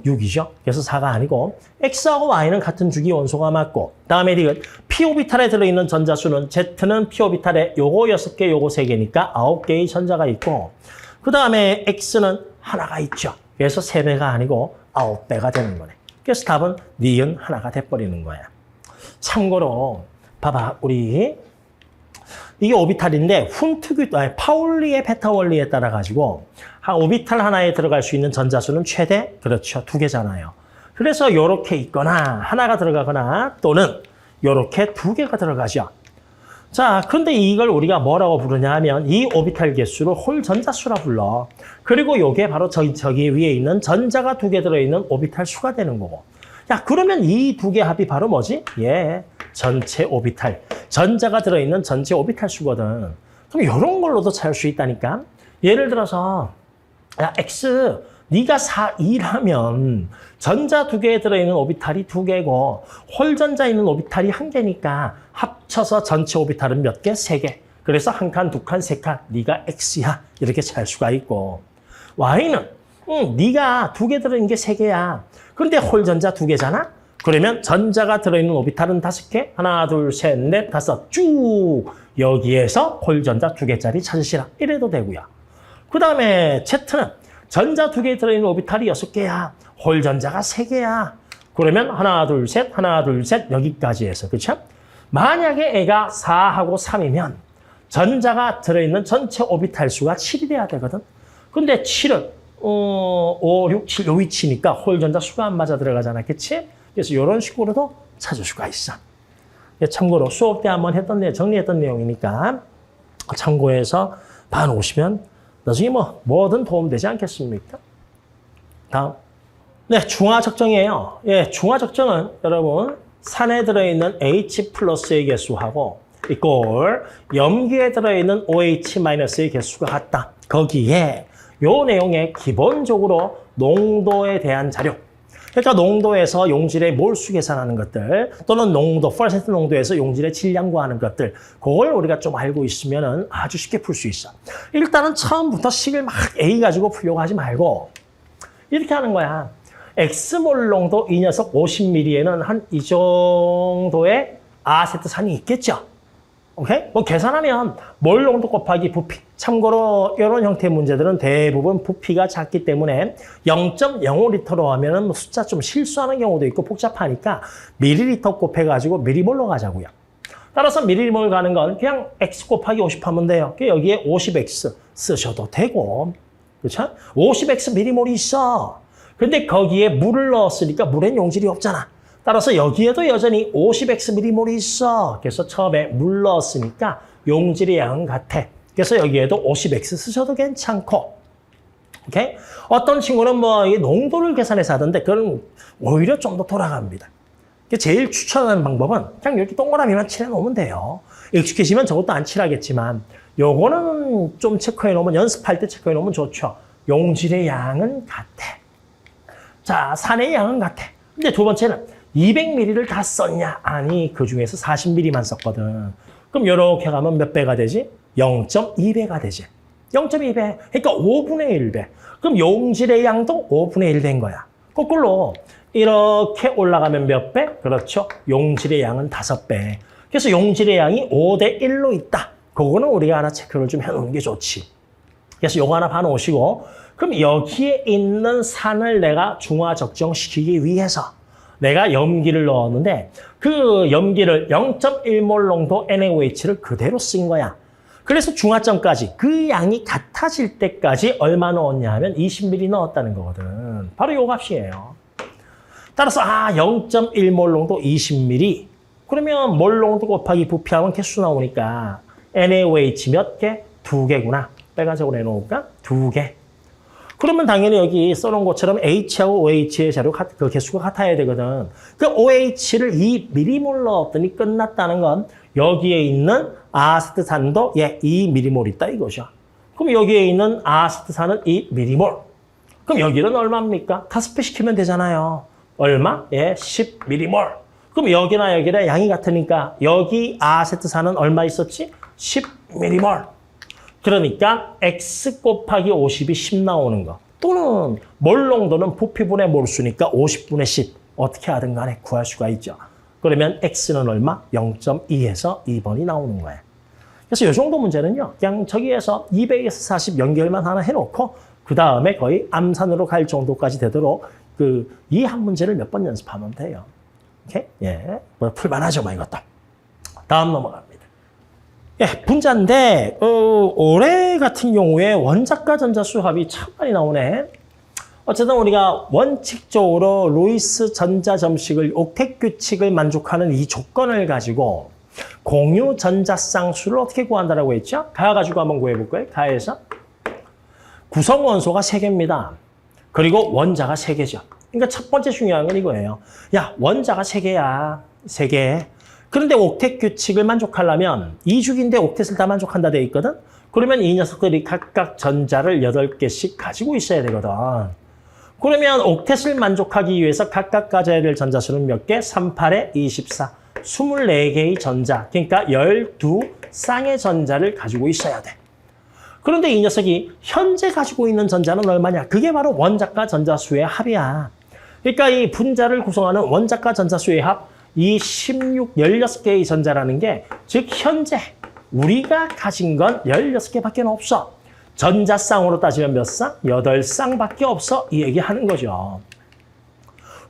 6이죠. 그래서 4가 아니고 X하고 Y는 같은 주기 원소가 맞고 다음에 이건 P오비탈에 들어있는 전자수는 Z는 P오비탈에 요거 6개, 요거 3개니까 9개의 전자가 있고 그 다음에 X는 하나가 있죠. 그래서 3배가 아니고 9배가 되는 거네. 그래서 답은 니은 하나가 돼버리는 거야. 참고로 봐봐, 우리 이게 오비탈인데 파울리의 베타 원리에 따라 가지고 한 오비탈 하나에 들어갈 수 있는 전자수는 최대 그렇죠. 2개잖아요. 그래서 요렇게 있거나 하나가 들어가거나 또는 요렇게 2개가 들어가죠. 자, 근데 이걸 우리가 뭐라고 부르냐 하면 이 오비탈 개수를 홀 전자수라 불러. 그리고 요게 바로 저기 위에 있는 전자가 2개 들어있는 오비탈 수가 되는 거고. 야, 그러면 이 2개 합이 바로 뭐지? 예, 전체 오비탈. 전자가 들어있는 전체 오비탈 수거든. 그럼 이런 걸로도 찾을 수 있다니까. 예를 들어서 야, X, 네가 2라면 전자 2개에 들어있는 오비탈이 2개고 홀 전자 있는 오비탈이 1개니까 합쳐서 전체 오비탈은 몇 개? 3개. 그래서 1칸, 2칸, 3칸. 네가 X야. 이렇게 찾을 수가 있고. Y는 네가 2개 들어있는 게 3개야. 그런데 홀 전자 2개잖아? 그러면 전자가 들어있는 오비탈은 5개. 하나, 둘, 셋, 넷, 다섯. 쭉 여기에서 홀 전자 2개짜리 찾으시라. 이래도 되고요. 그 다음에 Z는 전자 2개 들어있는 오비탈이 6개야. 홀 전자가 3개야. 그러면 하나, 둘, 셋, 하나, 둘, 셋 여기까지 해서. 그렇죠? 만약에 애가 4하고 3이면 전자가 들어있는 전체 오비탈 수가 7이 돼야 되거든. 근데 7은 5, 6, 7 요 위치니까 홀 전자 수가 안 맞아 들어가잖아. 그치? 그래서 이런 식으로도 찾을 수가 있어. 참고로 수업 때 한번 정리했던 내용이니까 참고해서 봐놓으시면 나중에 뭐든 도움되지 않겠습니까? 다음. 네, 중화적정이에요. 예, 중화적정은 여러분 산에 들어있는 H 플러스의 개수하고 이꼴 염기에 들어있는 OH-의 개수가 같다. 거기에 요 내용에 기본적으로 농도에 대한 자료. 그러니까 농도에서 용질의 몰수 계산하는 것들 또는 농도, 퍼센트 농도에서 용질의 질량 구하는 것들 그걸 우리가 좀 알고 있으면 아주 쉽게 풀 수 있어. 일단은 처음부터 식을 막 A 가지고 풀려고 하지 말고 이렇게 하는 거야. X몰 농도 이 녀석 50ml에는 한 이 정도의 아세트산이 있겠죠. 오케이? 계산하면 몰 농도 곱하기 부피. 참고로 이런 형태의 문제들은 대부분 부피가 작기 때문에 0.05리터로 하면 숫자 좀 실수하는 경우도 있고 복잡하니까 밀리리터 곱해가지고 미리몰로 가자고요. 따라서 미리몰 가는 건 그냥 X 곱하기 50 하면 돼요. 여기에 50X 쓰셔도 되고. 그렇죠? 50X 미리몰이 있어. 근데 거기에 물을 넣었으니까 물엔 용질이 없잖아. 따라서 여기에도 여전히 50X 미리몰이 있어. 그래서 처음에 물 넣었으니까 용질의 양은 같아. 그래서 여기에도 50X 쓰셔도 괜찮고. 오케이? 어떤 친구는 농도를 계산해서 하던데 그건 오히려 좀 더 돌아갑니다. 제일 추천하는 방법은 그냥 이렇게 동그라미만 칠해놓으면 돼요. 익숙해지면 저것도 안 칠하겠지만 요거는 좀 체크해놓으면 연습할 때 체크해놓으면 좋죠. 용질의 양은 같아. 자, 산의 양은 같아. 근데 두 번째는 200ml를 다 썼냐? 아니, 그중에서 40ml만 썼거든. 그럼 이렇게 가면 몇 배가 되지? 0.2배가 되지. 0.2배. 그러니까 5분의 1배. 그럼 용질의 양도 5분의 1 된 거야. 거꾸로 이렇게 올라가면 몇 배? 그렇죠. 용질의 양은 5배. 그래서 용질의 양이 5대 1로 있다. 그거는 우리가 하나 체크를 좀 해놓는 게 좋지. 그래서 요거 하나 봐놓으시고 그럼 여기에 있는 산을 내가 중화 적정시키기 위해서 내가 염기를 넣었는데 그 염기를 0.1몰 농도 NaOH를 그대로 쓴 거야. 그래서 중화점까지 그 양이 같아질 때까지 얼마 넣었냐 하면 20ml 넣었다는 거거든. 바로 요 값이에요. 따라서 0.1몰 농도 20ml. 그러면 몰 농도 곱하기 부피하면 개수 나오니까 NaOH 몇 개? 2개구나. 빼가지고 내놓을까? 2개. 그러면 당연히 여기 써놓은 것처럼 H하고 OH의 자료 그 개수가 같아야 되거든. 그 OH를 2m몰 넣었더니 끝났다는 건 여기에 있는 아세트산도 2m몰 있다 이거죠. 그럼 여기에 있는 아세트산은 2m몰. 그럼 여기는 얼마입니까? 5배 시키면 되잖아요. 얼마? 10m몰. 그럼 여기나 여기나 양이 같으니까 여기 아세트산은 얼마 있었지? 10m몰. 그러니까 X 곱하기 50이 10 나오는 거. 또는 몰 농도는 부피분의 몰수니까 50분의 10. 어떻게 하든 간에 구할 수가 있죠. 그러면 X는 얼마? 0.2에서 2번이 나오는 거예요. 그래서 이 정도 문제는요. 그냥 저기에서 200에서 40 연결만 하나 해놓고 그 다음에 거의 암산으로 갈 정도까지 되도록 이 한 문제를 몇 번 연습하면 돼요. 오케이? 풀만하죠, 이것도. 다음 넘어갑니다. 예, 분자인데 올해 같은 경우에 원자과 전자수 합이 참 많이 나오네. 어쨌든 우리가 원칙적으로 루이스 전자점식을 옥텟 규칙을 만족하는 이 조건을 가지고 공유 전자쌍수를 어떻게 구한다라고 했죠? 가 가지고 한번 구해볼 거예요. 가에서 구성 원소가 3개입니다. 그리고 원자가 3개죠. 그러니까 첫 번째 중요한 건 이거예요. 야, 원자가 3개야. 3개. 그런데 옥텟 규칙을 만족하려면 2죽인데 옥텟을 다 만족한다 돼 있거든? 그러면 이 녀석들이 각각 전자를 8개씩 가지고 있어야 되거든. 그러면 옥텟을 만족하기 위해서 각각 가져야 될 전자수는 몇 개? 3, 8에 24. 24개의 전자, 그러니까 12쌍의 전자를 가지고 있어야 돼. 그런데 이 녀석이 현재 가지고 있는 전자는 얼마냐? 그게 바로 원자과 전자수의 합이야. 그러니까 이 분자를 구성하는 원자과 전자수의 합, 이 16개의 전자라는 게, 즉 현재 우리가 가진 건 16개밖에 없어. 전자쌍으로 따지면 몇 쌍? 8쌍밖에 없어. 이 얘기하는 거죠.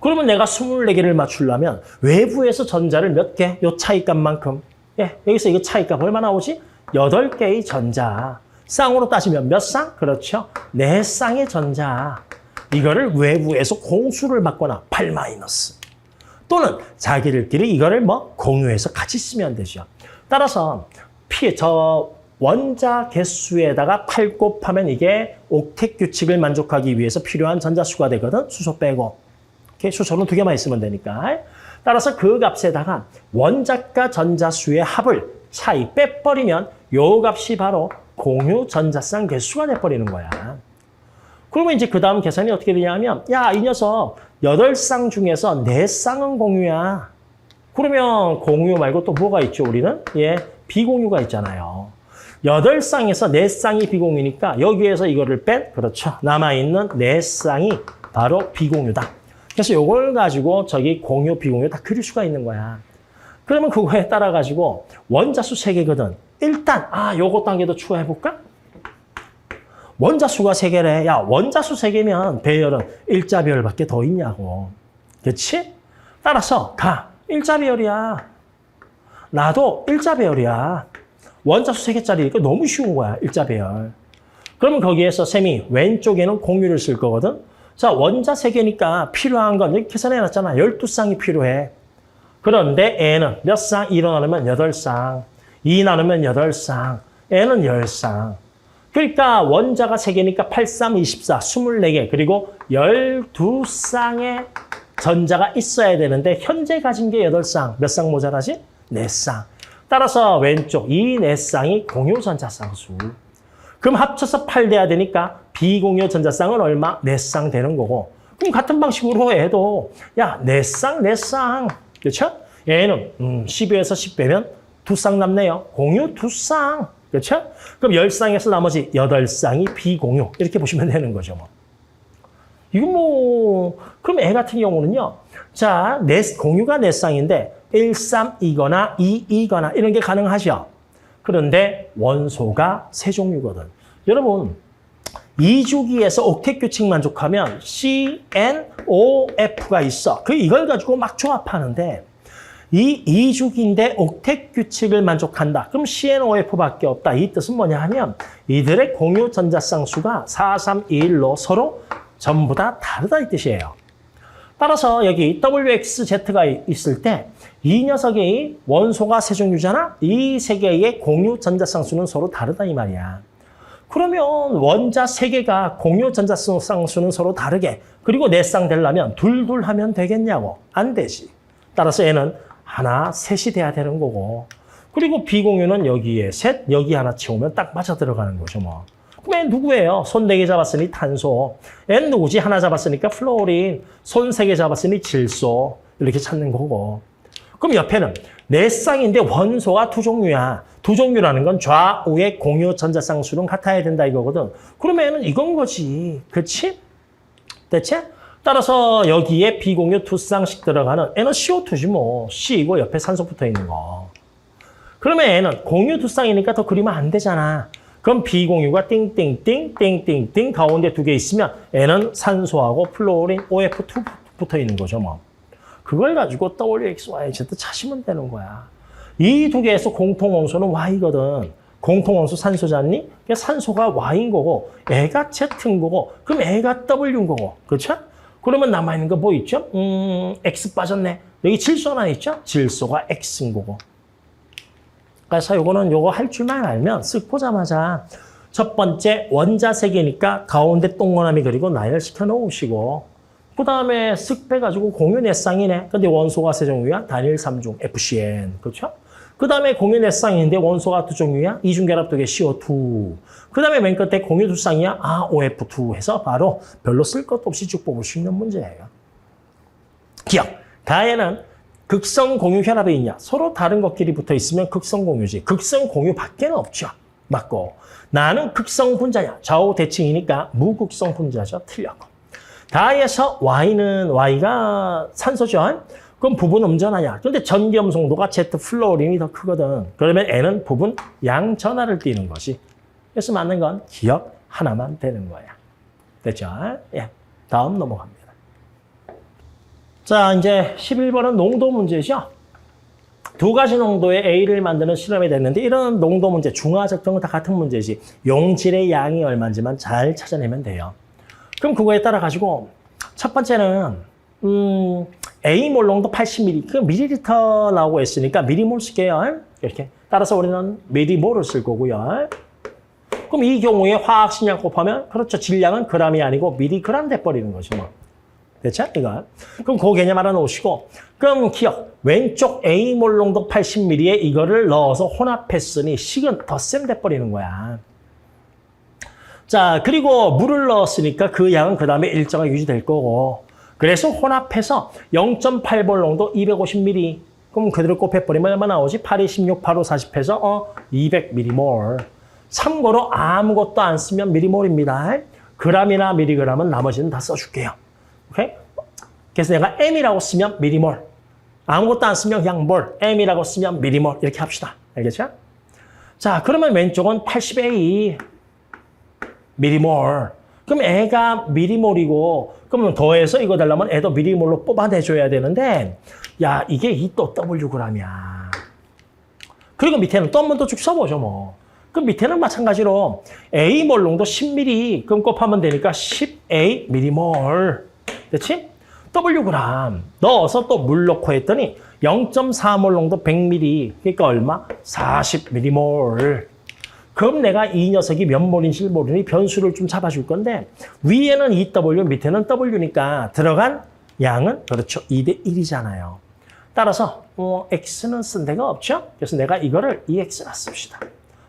그러면 내가 24개를 맞추려면 외부에서 전자를 몇 개? 요 차이값만큼. 예, 여기서 이거 차이값 얼마 나오지? 8개의 전자. 쌍으로 따지면 몇 쌍? 그렇죠. 4쌍의 전자. 이거를 외부에서 공수를 받거나 8 마이너스. 또는 자기들끼리 이거를 공유해서 같이 쓰면 되죠. 따라서 원자 개수에다가 8 곱하면 이게 옥텟 규칙을 만족하기 위해서 필요한 전자수가 되거든. 수소 빼고. 수소는 2개만 있으면 되니까. 따라서 그 값에다가 원자과 전자수의 합을 차이 빼버리면 요 값이 바로 공유 전자쌍 개수가 돼버리는 거야. 그러면 이제 그 다음 계산이 어떻게 되냐면, 야, 이 녀석 8쌍 중에서 4쌍은 공유야. 그러면 공유 말고 또 뭐가 있죠, 우리는? 예, 비공유가 있잖아요. 8쌍에서 4쌍이 비공유니까 여기에서 이거를 뺀, 그렇죠. 남아있는 4쌍이 바로 비공유다. 그래서 이걸 가지고 저기 공유, 비공유 다 그릴 수가 있는 거야. 그러면 그거에 따라 가지고 원자수 3개거든. 일단 요것도 한 개 더 추가해볼까? 원자수가 3개래. 야, 원자수 3개면 배열은 일자배열밖에 더 있냐고. 그렇지? 따라서 일자배열이야. 나도 일자배열이야. 원자수 3개짜리니까 너무 쉬운 거야, 일자배열. 그러면 거기에서 쌤이 왼쪽에는 공유를 쓸 거거든. 자, 원자 3개니까 필요한 건 여기 계산해놨잖아. 12쌍이 필요해. 그런데 N은 몇 쌍? 2로 나누면 8쌍. 2 나누면 8쌍. N은 10쌍. 그러니까 원자가 3개니까 8, 3, 24, 24개. 그리고 12쌍의 전자가 있어야 되는데 현재 가진 게 8쌍. 몇 쌍 모자라지? 4쌍. 따라서 왼쪽 이 4쌍이 공유 전자쌍수. 그럼 합쳐서 8 돼야 되니까 비공유 전자쌍은 얼마? 4쌍 되는 거고. 그럼 같은 방식으로 해도 야, 4쌍. 그렇죠? 얘는 12에서 10 빼면 2쌍 남네요. 공유 2쌍. 그렇죠? 그럼 10쌍에서 나머지 8쌍이 비공유. 이렇게 보시면 되는 거죠. 이거 그럼 애 같은 경우는요. 자, 공유가 4쌍인데 1, 3이거나 2이거나 이런 게 가능하죠. 그런데 원소가 3종류거든. 여러분, 2주기에서 옥텟 규칙 만족하면 CNOF가 있어. 이걸 가지고 막 조합하는데 이 2주기인데 옥텟 규칙을 만족한다. 그럼 CNOF밖에 없다. 이 뜻은 뭐냐 하면 이들의 공유 전자쌍수가 4, 3, 2, 1로 서로 전부 다 다르다 이 뜻이에요. 따라서 여기 WXZ가 있을 때 이 녀석의 원소가 3종류잖아. 이 3개의 공유 전자쌍수는 서로 다르다 이 말이야. 그러면 원자 3개가 공유 전자쌍수는 서로 다르게 그리고 4쌍 되려면 둘 하면 되겠냐고. 안 되지. 따라서 얘는 하나, 셋이 돼야 되는 거고. 그리고 비공유는 여기에 셋, 여기 하나 채우면 딱 맞아 들어가는 거죠. 그럼 얘 누구예요? 손 4개 잡았으니 탄소. 얘는 누구지? 하나 잡았으니까 플로린. 손 3개 잡았으니 질소. 이렇게 찾는 거고. 그럼 옆에는 4쌍인데 원소가 2종류야. 2종류라는 건 좌우의 공유 전자쌍수는 같아야 된다 이거거든. 그러면 얘는 이건 거지. 그치? 대체? 따라서 여기에 비공유 2쌍씩 들어가는 얘는 CO2지 C이고 옆에 산소 붙어 있는 거. 그러면 얘는 공유 2쌍이니까 더 그리면 안 되잖아. 그럼 비공유가 띵띵띵 가운데 2개 있으면 얘는 산소하고 플로린 OF2 붙어 있는 거죠. 그걸 가지고 WXYZ 찾으면 되는 거야. 이 두 개에서 공통원소는 Y거든. 공통원소 산소잖니? 산소가 Y인 거고 애가 Z인 거고 그럼 애가 W인 거고. 그렇죠? 그러면 남아있는 거 뭐 있죠? X 빠졌네. 여기 질소 하나 있죠? 질소가 X인 거고. 그래서 요거 할 줄만 알면 쓱 보자마자 첫 번째 원자색이니까 가운데 동그라미 그리고 나열시켜 놓으시고 그 다음에 쓱 빼가지고 공유 넷쌍이네. 근데 원소가 세 종류야? 단일 3중 FCN. 그렇죠? 그 다음에 공유 넷쌍인데 원소가 두 종류야? 이중결합독의 CO2. 그 다음에 맨 끝에 공유 두 쌍이야? OF2 해서 바로 별로 쓸 것도 없이 쭉 뽑을 수 있는 문제예요. 기억. 다에는 극성 공유 혈합이 있냐? 서로 다른 것끼리 붙어 있으면 극성 공유지. 극성 공유밖에는 없죠. 맞고. 나는 극성 분자냐? 좌우 대칭이니까 무극성 분자죠. 틀렸고. 다에서 Y가 산소죠. 그럼 부분 음전하냐? 그런데 전기염송도가 Z 플로린이 더 크거든. 그러면 N은 부분 양전하를 띠는 것이. 그래서 맞는 건 기억 하나만 되는 거야. 됐죠? 예. 다음 넘어갑니다. 자, 이제 11번은 농도 문제죠. 두 가지 농도의 A를 만드는 실험이 됐는데 이런 농도 문제, 중화적 등은 다 같은 문제지. 용질의 양이 얼마인지만 잘 찾아내면 돼요. 그럼 그거에 따라 가지고 첫 번째는 A 몰 농도 80ml, 그 밀리리터 나오고 있으니까 미리몰 쓸게요. 이렇게. 따라서 우리는 미리몰을 쓸 거고요. 그럼 이 경우에 화학식량 곱하면 그렇죠. 질량은 g이 아니고 미리그램 돼버리는 거죠. 뭐. 됐죠? 이거. 그럼 그 개념 알아놓으시고 그럼 기억. 왼쪽 A 몰 농도 80ml에 이거를 넣어서 혼합했으니 식은 덧셈 돼버리는 거야. 자, 그리고 물을 넣었으니까 그 양은 그 다음에 일정하게 유지될 거고 그래서 혼합해서 0.8몰 농도 250ml 그럼 그대로 곱해버리면 얼마 나오지? 8, 26, 8, 5, 40해서 200ml. 참고로 아무것도 안 쓰면 미리몰입니다. 그램이나 미리그램은 나머지는 다 써줄게요. 오케이? 그래서 내가 M이라고 쓰면 미리몰. 아무것도 안 쓰면 그냥 몰. M이라고 쓰면 미리몰. 이렇게 합시다. 알겠죠? 자, 그러면 왼쪽은 80A 미리몰. 그럼 애가 미리몰이고 그러면 더해서 이거 되려면 애도 미리몰로 뽑아내줘야 되는데 야, 이게 이 또 Wg이야. 그리고 밑에는 또 한 번 더 쭉 써보죠, 뭐. 그럼 밑에는 마찬가지로 A 몰 농도 10ml 그럼 곱하면 되니까 10A 미리몰. 그렇지? Wg 넣어서 또 물 넣고 했더니 0.4몰 농도 100ml 그러니까 얼마? 40ml. 그럼 내가 이 녀석이 몇 몰인지 모르니 변수를 좀 잡아줄 건데 위에는 2W 밑에는 W니까 들어간 양은 그렇죠. 2대 1이잖아요. 따라서 X는 쓴 데가 없죠. 그래서 내가 이거를 EX라 씁시다.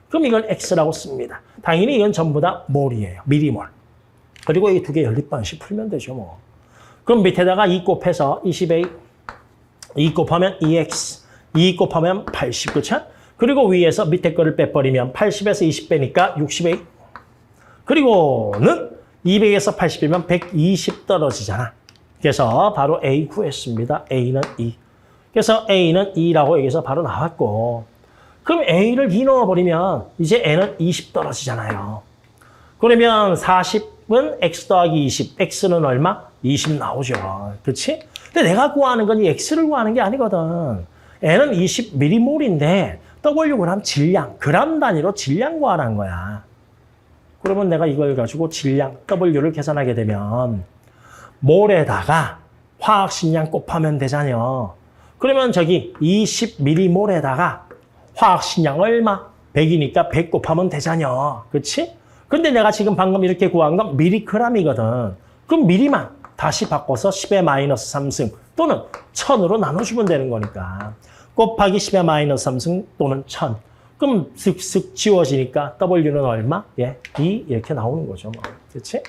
그럼 이걸 X라고 씁니다. 당연히 이건 전부 다 몰이에요. 미리몰. 그리고 이 두 개 연립방식 풀면 되죠. 뭐. 그럼 밑에다가 2 곱해서 20A, 2 곱하면 EX, 2 곱하면 80, 그렇죠? 그리고 위에서 밑에 거를 빼버리면 80에서 20 빼니까 60A. 그리고는 200에서 80이면 120 떨어지잖아. 그래서 바로 A 구했습니다. A는 2. 그래서 A는 2라고 여기서 바로 나왔고 그럼 A를 2 넣어버리면 이제 N은 20 떨어지잖아요. 그러면 40은 X 더하기 20. X는 얼마? 20 나오죠. 그렇지? 근데 내가 구하는 건 이 X를 구하는 게 아니거든. N은 20m몰인데 Wg 질량, 그램 단위로 질량 구하라는 거야. 그러면 내가 이걸 가지고 질량, W를 계산하게 되면 몰에다가 화학식량 곱하면 되잖아요. 그러면 저기 20m몰에다가 화학식량 얼마? 100이니까 100 곱하면 되잖아요. 그렇지? 근데 내가 지금 방금 이렇게 구한 건 미리그램이거든. 그럼 미리만 다시 바꿔서 10의 마이너스 3승 또는 1000으로 나눠주면 되는 거니까. 곱하기 10의 마이너스 3승 또는 1000. 그럼 슥슥 지워지니까 W는 얼마? 예, 2 이렇게 나오는 거죠. 뭐. 그렇지?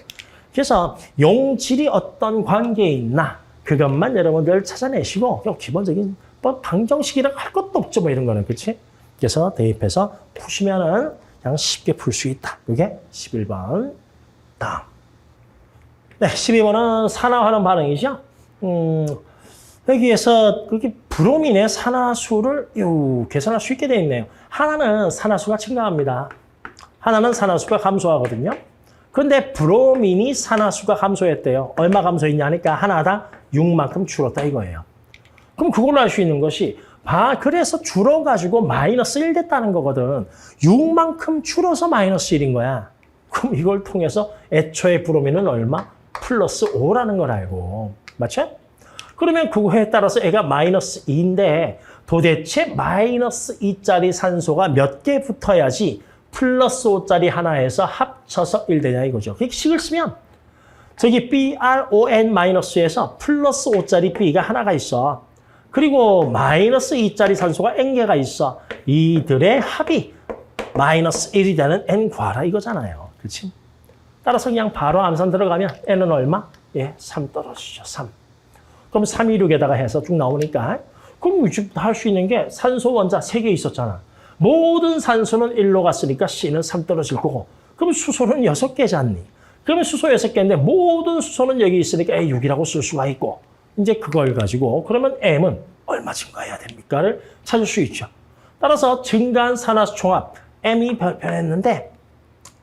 그래서 용질이 어떤 관계에 있나 그것만 여러분들 찾아내시고 기본적인 뭐 방정식이라고 할 것도 없죠. 뭐 이런 거는. 그렇지? 그래서 대입해서 푸시면은 그냥 쉽게 풀 수 있다. 이게 11번. 다음. 네, 12번은 산화하는 반응이죠. 여기에서 그렇게 브로민의 산화수를 계산할 수 있게 되어 있네요. 하나는 산화수가 증가합니다. 하나는 산화수가 감소하거든요. 그런데 브로민이 산화수가 감소했대요. 얼마 감소했냐 하니까 하나당 6만큼 줄었다 이거예요. 그럼 그걸로 알 수 있는 것이 그래서 줄어가지고 마이너스 1 됐다는 거거든. 6만큼 줄어서 마이너스 1인 거야. 그럼 이걸 통해서 애초에 브로민은 얼마? 플러스 5라는 걸 알고. 맞죠? 그러면 그거에 따라서 애가 마이너스 2인데 도대체 마이너스 2짜리 산소가 몇 개 붙어야지 플러스 5짜리 하나에서 합쳐서 1 되냐 이거죠. 그렇게 식을 쓰면 저기 BRON-에서 플러스 5짜리 B가 하나가 있어. 그리고 마이너스 2짜리 산소가 N개가 있어. 이들의 합이 마이너스 1이 되는 N 구하라 이거잖아요. 그렇지? 따라서 그냥 바로 암산 들어가면 N은 얼마? 3 떨어지죠. 3. 그럼 326에다가 해서 쭉 나오니까 그럼 이제부터 할 수 있는 게 산소 원자 3개 있었잖아. 모든 산소는 1로 갔으니까 C는 3 떨어질 거고 그럼 수소는 6개잖니. 그러면 수소 6개인데 모든 수소는 여기 있으니까 6이라고 쓸 수가 있고 이제 그걸 가지고 그러면 M은 얼마 증가해야 됩니까를 찾을 수 있죠. 따라서 증가한 산화수 총합 M이 변했는데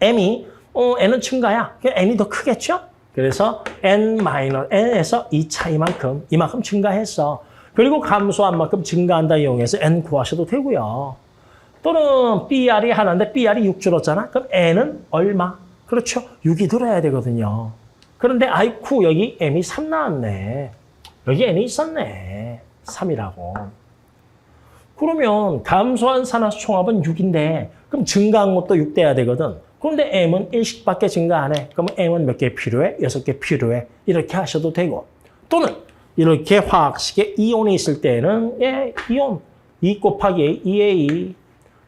M이 N은 증가야. N이 더 크겠죠? 그래서 N-N에서 이 차이만큼 이만큼 증가했어. 그리고 감소한 만큼 증가한다 이용해서 N 구하셔도 되고요. 또는 BR이 하나인데 BR이 6 줄었잖아. 그럼 N은 얼마? 그렇죠. 6이 들어야 되거든요. 그런데 아이쿠 여기 M이 3 나왔네. 여기 N이 있었네. 3이라고. 그러면 감소한 산화수 총합은 6인데 그럼 증가한 것도 6 돼야 되거든. 그런데 M은 1씩밖에 증가 안 해. 그러면 M은 몇 개 필요해? 6개 필요해. 이렇게 하셔도 되고. 또는 이렇게 화학식에 이온이 있을 때는 이온 2 곱하기 2A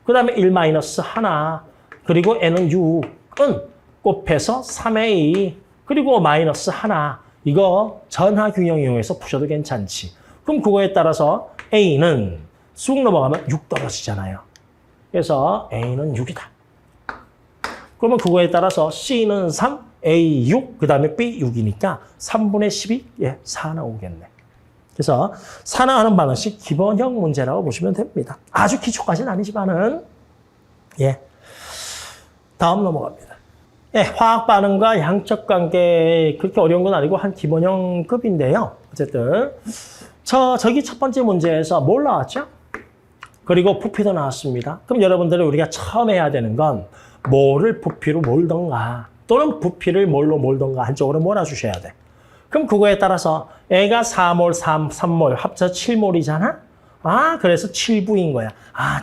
그 다음에 1 마이너스 하나 그리고 N은 6은 곱해서 3A 그리고 마이너스 하나 이거 전하균형 이용해서 푸셔도 괜찮지. 그럼 그거에 따라서 A는 쑥 넘어가면 6 떨어지잖아요. 그래서 A는 6이다. 그러면 그거에 따라서 C는 3, A 6, 그 다음에 B 6이니까 3분의 12, 4 나오겠네. 그래서 4 나가는 방식 기본형 문제라고 보시면 됩니다. 아주 기초까지는 아니지만은 다음 넘어갑니다. 화학 반응과 양적 관계 그렇게 어려운 건 아니고 한 기본형급인데요. 어쨌든 저기 첫 번째 문제에서 뭘 나왔죠? 그리고 부피도 나왔습니다. 그럼 여러분들은 우리가 처음 해야 되는 건 몰을 부피로 몰던가 또는 부피를 몰로 몰던가 한쪽으로 몰아주셔야 돼. 그럼 그거에 따라서 애가 4몰, 3몰 합쳐 7몰이잖아? 그래서 7V인 거야.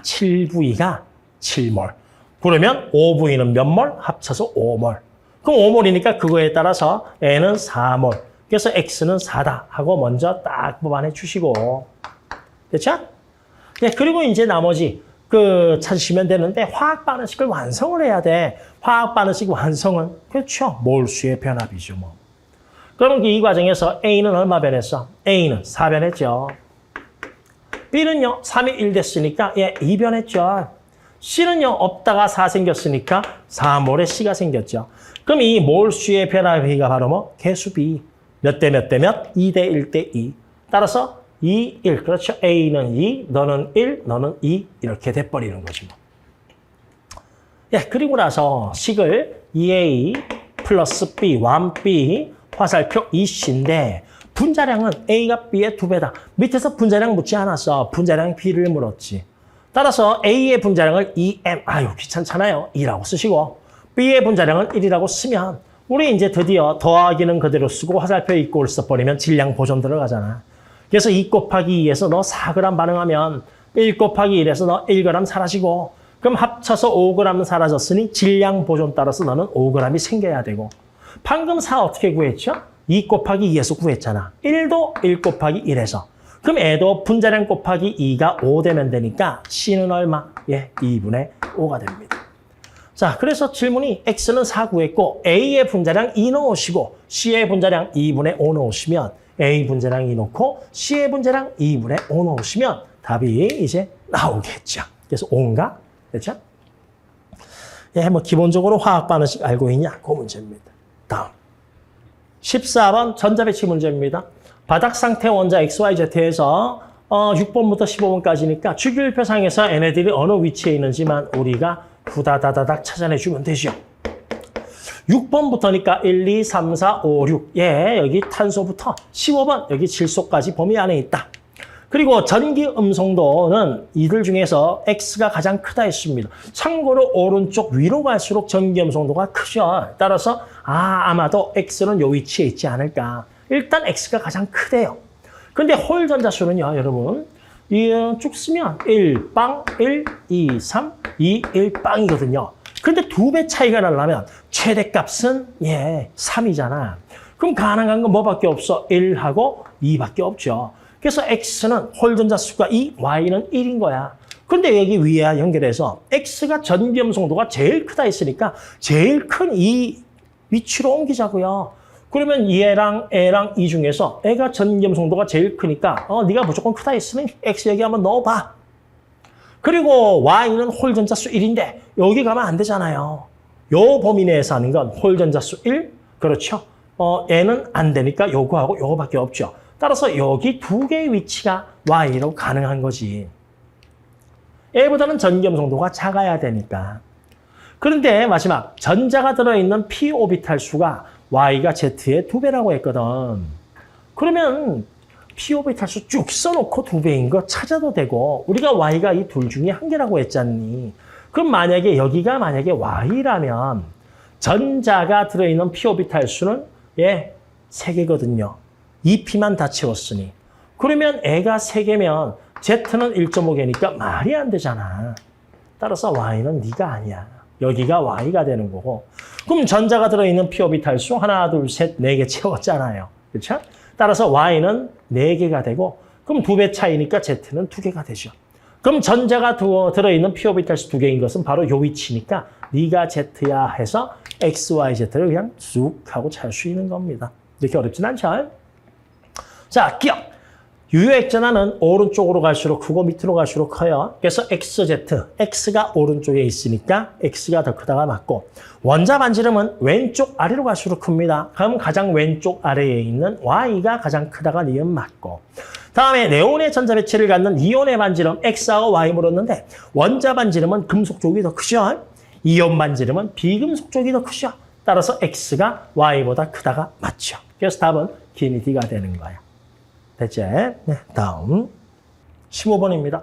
7V가 7몰. 그러면 5V는 몇 몰? 합쳐서 5몰. 그럼 5몰이니까 그거에 따라서 N은 4몰. 그래서 X는 4다 하고 먼저 딱 뽑아내 주시고. 됐죠? 그리고 이제 나머지 찾으시면 되는데 화학 반응식을 완성을 해야 돼. 화학 반응식 완성은 그렇죠. 몰수의 변합이죠. 뭐. 그러면 이 과정에서 A는 얼마 변했어? A는 4 변했죠. B는요. 3이 1 됐으니까 2 변했죠. C는요. 없다가 4 생겼으니까 4몰의 C가 생겼죠. 그럼 이 몰수의 변합비가 바로 뭐? 개수 B. 몇 대 몇 대 몇? 2대 1대 2. 따라서 2, 1. 그렇죠. A는 2, 너는 1, 너는 2. 이렇게 돼버리는 거지. 뭐. 그리고 나서 식을 2A 플러스 B, 1B, 화살표 2C인데 분자량은 A가 B의 2배다. 밑에서 분자량 묻지 않았어. 분자량 B를 물었지. 따라서 A의 분자량을 2M, 귀찮잖아요. 2라고 쓰시고 B의 분자량은 1이라고 쓰면 우리 이제 드디어 더하기는 그대로 쓰고 화살표 있고 써버리면 질량 보존 들어가잖아. 그래서 2 곱하기 2에서 너 4g 반응하면 1 곱하기 1에서 너 1g 사라지고 그럼 합쳐서 5g 사라졌으니 질량 보존 따라서 너는 5g이 생겨야 되고 방금 4 어떻게 구했죠? 2 곱하기 2에서 구했잖아. 1도 1 곱하기 1에서. 그럼 애도 분자량 곱하기 2가 5 되면 되니까 C는 얼마? 2분의 5가 됩니다. 자, 그래서 질문이 X는 4 구했고 A의 분자량 2 넣으시고 C의 분자량 2분의 5 넣으시면 A 분자량 2 넣고 C의 분자량 2분의 5 넣으시면 답이 이제 나오겠죠. 그래서 5인가? 됐죠? 뭐 기본적으로 화학 반응식 알고 있냐? 그 문제입니다. 다음. 14번 전자배치 문제입니다. 바닥 상태 원자 XYZ에서 6번부터 15번까지니까 주기율표상에서 얘네들이 어느 위치에 있는지만 우리가 후다다다닥 찾아내주면 되죠. 6번부터니까 1, 2, 3, 4, 5, 6. 여기 탄소부터 15번 여기 질소까지 범위 안에 있다. 그 그리고 전기 음성도는 이들 중에서 X가 가장 크다 했습니다. 참고로 오른쪽 위로 갈수록 전기 음성도가 크죠. 따라서 아마도 X는 요 위치에 있지 않을까. 일단 X가 가장 크대요. 근데 홀 전자수는요, 여러분. 쭉 쓰면 1빵, 1, 2, 3, 2, 1빵이거든요. 근데 2배 차이가 나려면 최대값은 3이잖아. 그럼 가능한 건 뭐밖에 없어? 1하고 2밖에 없죠. 그래서 X는 홀 전자수가 2, Y는 1인 거야. 근데 여기 위에 연결해서 X가 전기 음성도가 제일 크다 했으니까 제일 큰 이 위치로 옮기자고요. 그러면 얘랑 애랑 이 중에서 애가 전기 음성도가 제일 크니까 네가 무조건 크다 했으면 X 여기 한번 넣어봐. 그리고 Y는 홀 전자수 1인데 여기 가면 안 되잖아요. 요 범위 내에서 하는 건 홀 전자수 1, 그렇죠? N은 안 되니까 요거하고 요거밖에 없죠. 따라서 여기 두 개의 위치가 Y로 가능한 거지. A보다는 전기 음성도가 작아야 되니까. 그런데 마지막 전자가 들어있는 p 오비탈 수가 Y가 Z의 2배라고 했거든. 그러면 p 오비탈 수 쭉 써놓고 2배인 거 찾아도 되고 우리가 Y가 이 둘 중에 한 개라고 했잖니. 그럼 만약에 여기가 만약에 Y라면 전자가 들어있는 p 오비탈 수는 3개거든요. 2p만 다 채웠으니. 그러면 애가 3개면 Z는 1.5개니까 말이 안 되잖아. 따라서 Y는 네가 아니야. 여기가 Y가 되는 거고. 그럼 전자가 들어있는 p 오비탈 수 하나, 둘, 셋, 4개 채웠잖아요. 그렇죠? 따라서 Y는 4개가 되고 그럼 2배 차이니까 Z는 2개가 되죠. 그럼 전자가 들어있는 p 오비탈 수 2개인 것은 바로 요 위치니까 네가 Z야 해서 X, Y, Z를 그냥 쑥 하고 찰 수 있는 겁니다. 이렇게 어렵진 않죠? 자, 기억! 유효액전화는 오른쪽으로 갈수록 크고 밑으로 갈수록 커요. 그래서 XZ, X가 오른쪽에 있으니까 X가 더 크다가 맞고 원자 반지름은 왼쪽 아래로 갈수록 큽니다. 그럼 가장 왼쪽 아래에 있는 Y가 가장 크다가 니은 맞고 다음에 네온의 전자 배치를 갖는 이온의 반지름 X하고 Y 물었는데 원자 반지름은 금속 쪽이 더 크죠. 이온 반지름은 비금속 쪽이 더 크죠. 따라서 X가 Y보다 크다가 맞죠. 그래서 답은 기니 D가 되는 거야. 됐지? 네, 다음 15번입니다.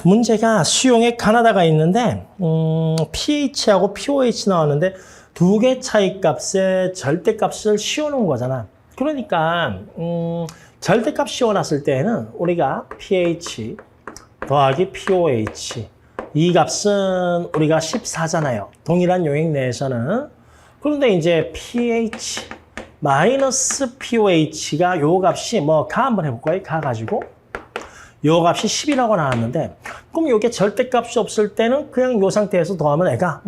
문제가 수용액 가나다가 있는데 pH하고 pOH 나왔는데 두 개 차이 값의 절대값을 씌워놓은 거잖아. 그러니까 절대값 씌워놨을 때는 우리가 pH 더하기 pOH 이 값은 우리가 14잖아요. 동일한 용액 내에서는. 그런데 이제 pH 마이너스 pOH가 요 값이 가 한번 해볼까요? 가 가지고 요 값이 10이라고 나왔는데 그럼 요게 절대값이 없을 때는 그냥 요 상태에서 더하면 애가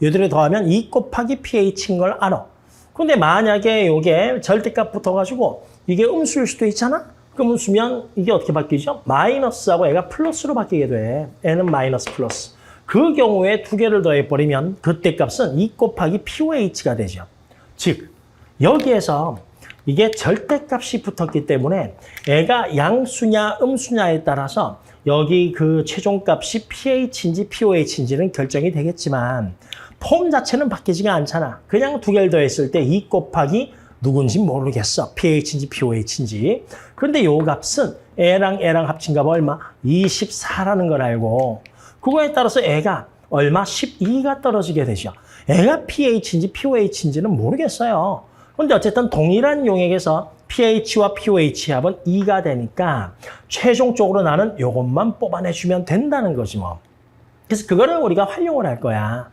얘들이 더하면 2 곱하기 pH인 걸 알아. 근데 만약에 요게 절대값 붙어가지고 이게 음수일 수도 있잖아? 그럼 음수면 이게 어떻게 바뀌죠? 마이너스하고 애가 플러스로 바뀌게 돼. N은 마이너스 플러스. 그 경우에 두 개를 더해버리면 그때 값은 2 곱하기 pOH가 되죠. 즉 여기에서 이게 절대값이 붙었기 때문에 애가 양수냐 음수냐에 따라서 여기 그 최종값이 pH인지 pOH인지는 결정이 되겠지만 폼 자체는 바뀌지가 않잖아. 그냥 두 개를 더했을 때 2 곱하기 누군지 모르겠어. pH인지 pOH인지. 그런데 요 값은 애랑 애랑 합친 값 얼마? 24라는 걸 알고 그거에 따라서 애가 얼마? 12가 떨어지게 되죠. 애가 pH인지 pOH인지는 모르겠어요. 근데 어쨌든 동일한 용액에서 pH와 pOH 합은 2가 되니까 최종적으로 나는 이것만 뽑아내주면 된다는 거지 뭐. 그래서 그거를 우리가 활용을 할 거야.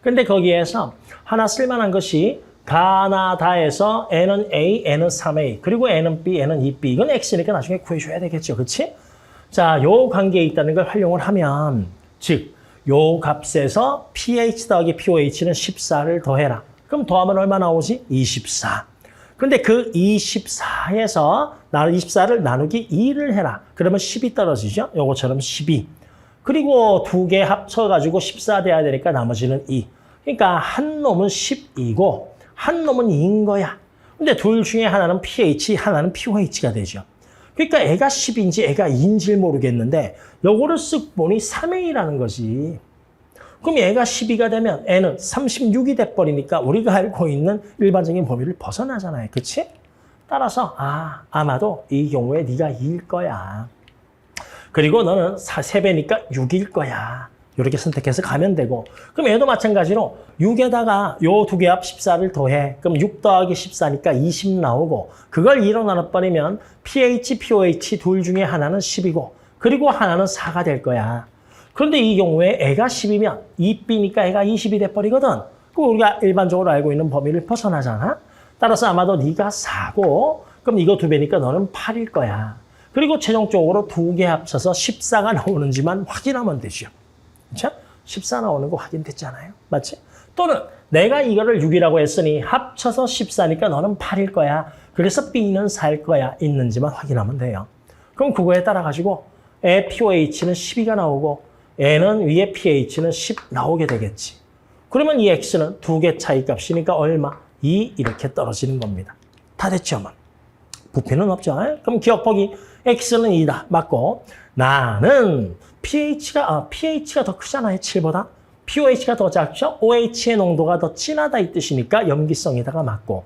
근데 거기에서 하나 쓸만한 것이 가나다에서 N은 A, N은 3A, 그리고 N은 B, N은 2B. 이건 X니까 나중에 구해줘야 되겠죠. 그렇지? 자, 요 관계에 있다는 걸 활용을 하면 즉, 요 값에서 pH 더하기 pOH는 14를 더해라. 그럼 더하면 얼마 나오지? 24. 근데 그 24에서 24를 나누기 2를 해라. 그러면 10이 떨어지죠? 요거처럼 12. 그리고 두 개 합쳐가지고 14 돼야 되니까 나머지는 2. 그러니까 한 놈은 12고 한 놈은 2인 거야. 근데 둘 중에 하나는 pH, 하나는 pOH가 되죠. 그러니까 애가 10인지 애가 2인지 모르겠는데 요거를 쓱 보니 3A라는 거지. 그럼 얘가 12가 되면 N은 36이 돼버리니까 우리가 알고 있는 일반적인 범위를 벗어나잖아요. 그치? 따라서 아마도 이 경우에 네가 2일 거야. 그리고 너는 3배니까 6일 거야. 이렇게 선택해서 가면 되고 그럼 얘도 마찬가지로 6에다가 요 두 개 합 14를 더해. 그럼 6 더하기 14니까 20 나오고 그걸 2로 나눠버리면 pH, pOH 둘 중에 하나는 10이고 그리고 하나는 4가 될 거야. 그런데 이 경우에 애가 10이면 2B니까 애가 20이 돼버리거든. 그럼 우리가 일반적으로 알고 있는 범위를 벗어나잖아. 따라서 아마도 네가 4고 그럼 이거 2배니까 너는 8일 거야. 그리고 최종적으로 두 개 합쳐서 14가 나오는지만 확인하면 되죠. 그렇죠? 14 나오는 거 확인됐잖아요. 맞지? 또는 내가 이거를 6이라고 했으니 합쳐서 14니까 너는 8일 거야. 그래서 B는 4일 거야. 있는지만 확인하면 돼요. 그럼 그거에 따라 가지고 애 pOH는 12가 나오고 애는 위에 pH는 10 나오게 되겠지. 그러면 이 X는 두 개 차이 값이니까 얼마? 2 이렇게 떨어지는 겁니다. 다 됐죠? 뭐. 부피는 없죠. 그럼 기억보기 X는 2다. 맞고 나는 pH가 더 크잖아요. 7보다. pOH가 더 작죠. OH의 농도가 더 진하다 이 뜻이니까 염기성에다가 맞고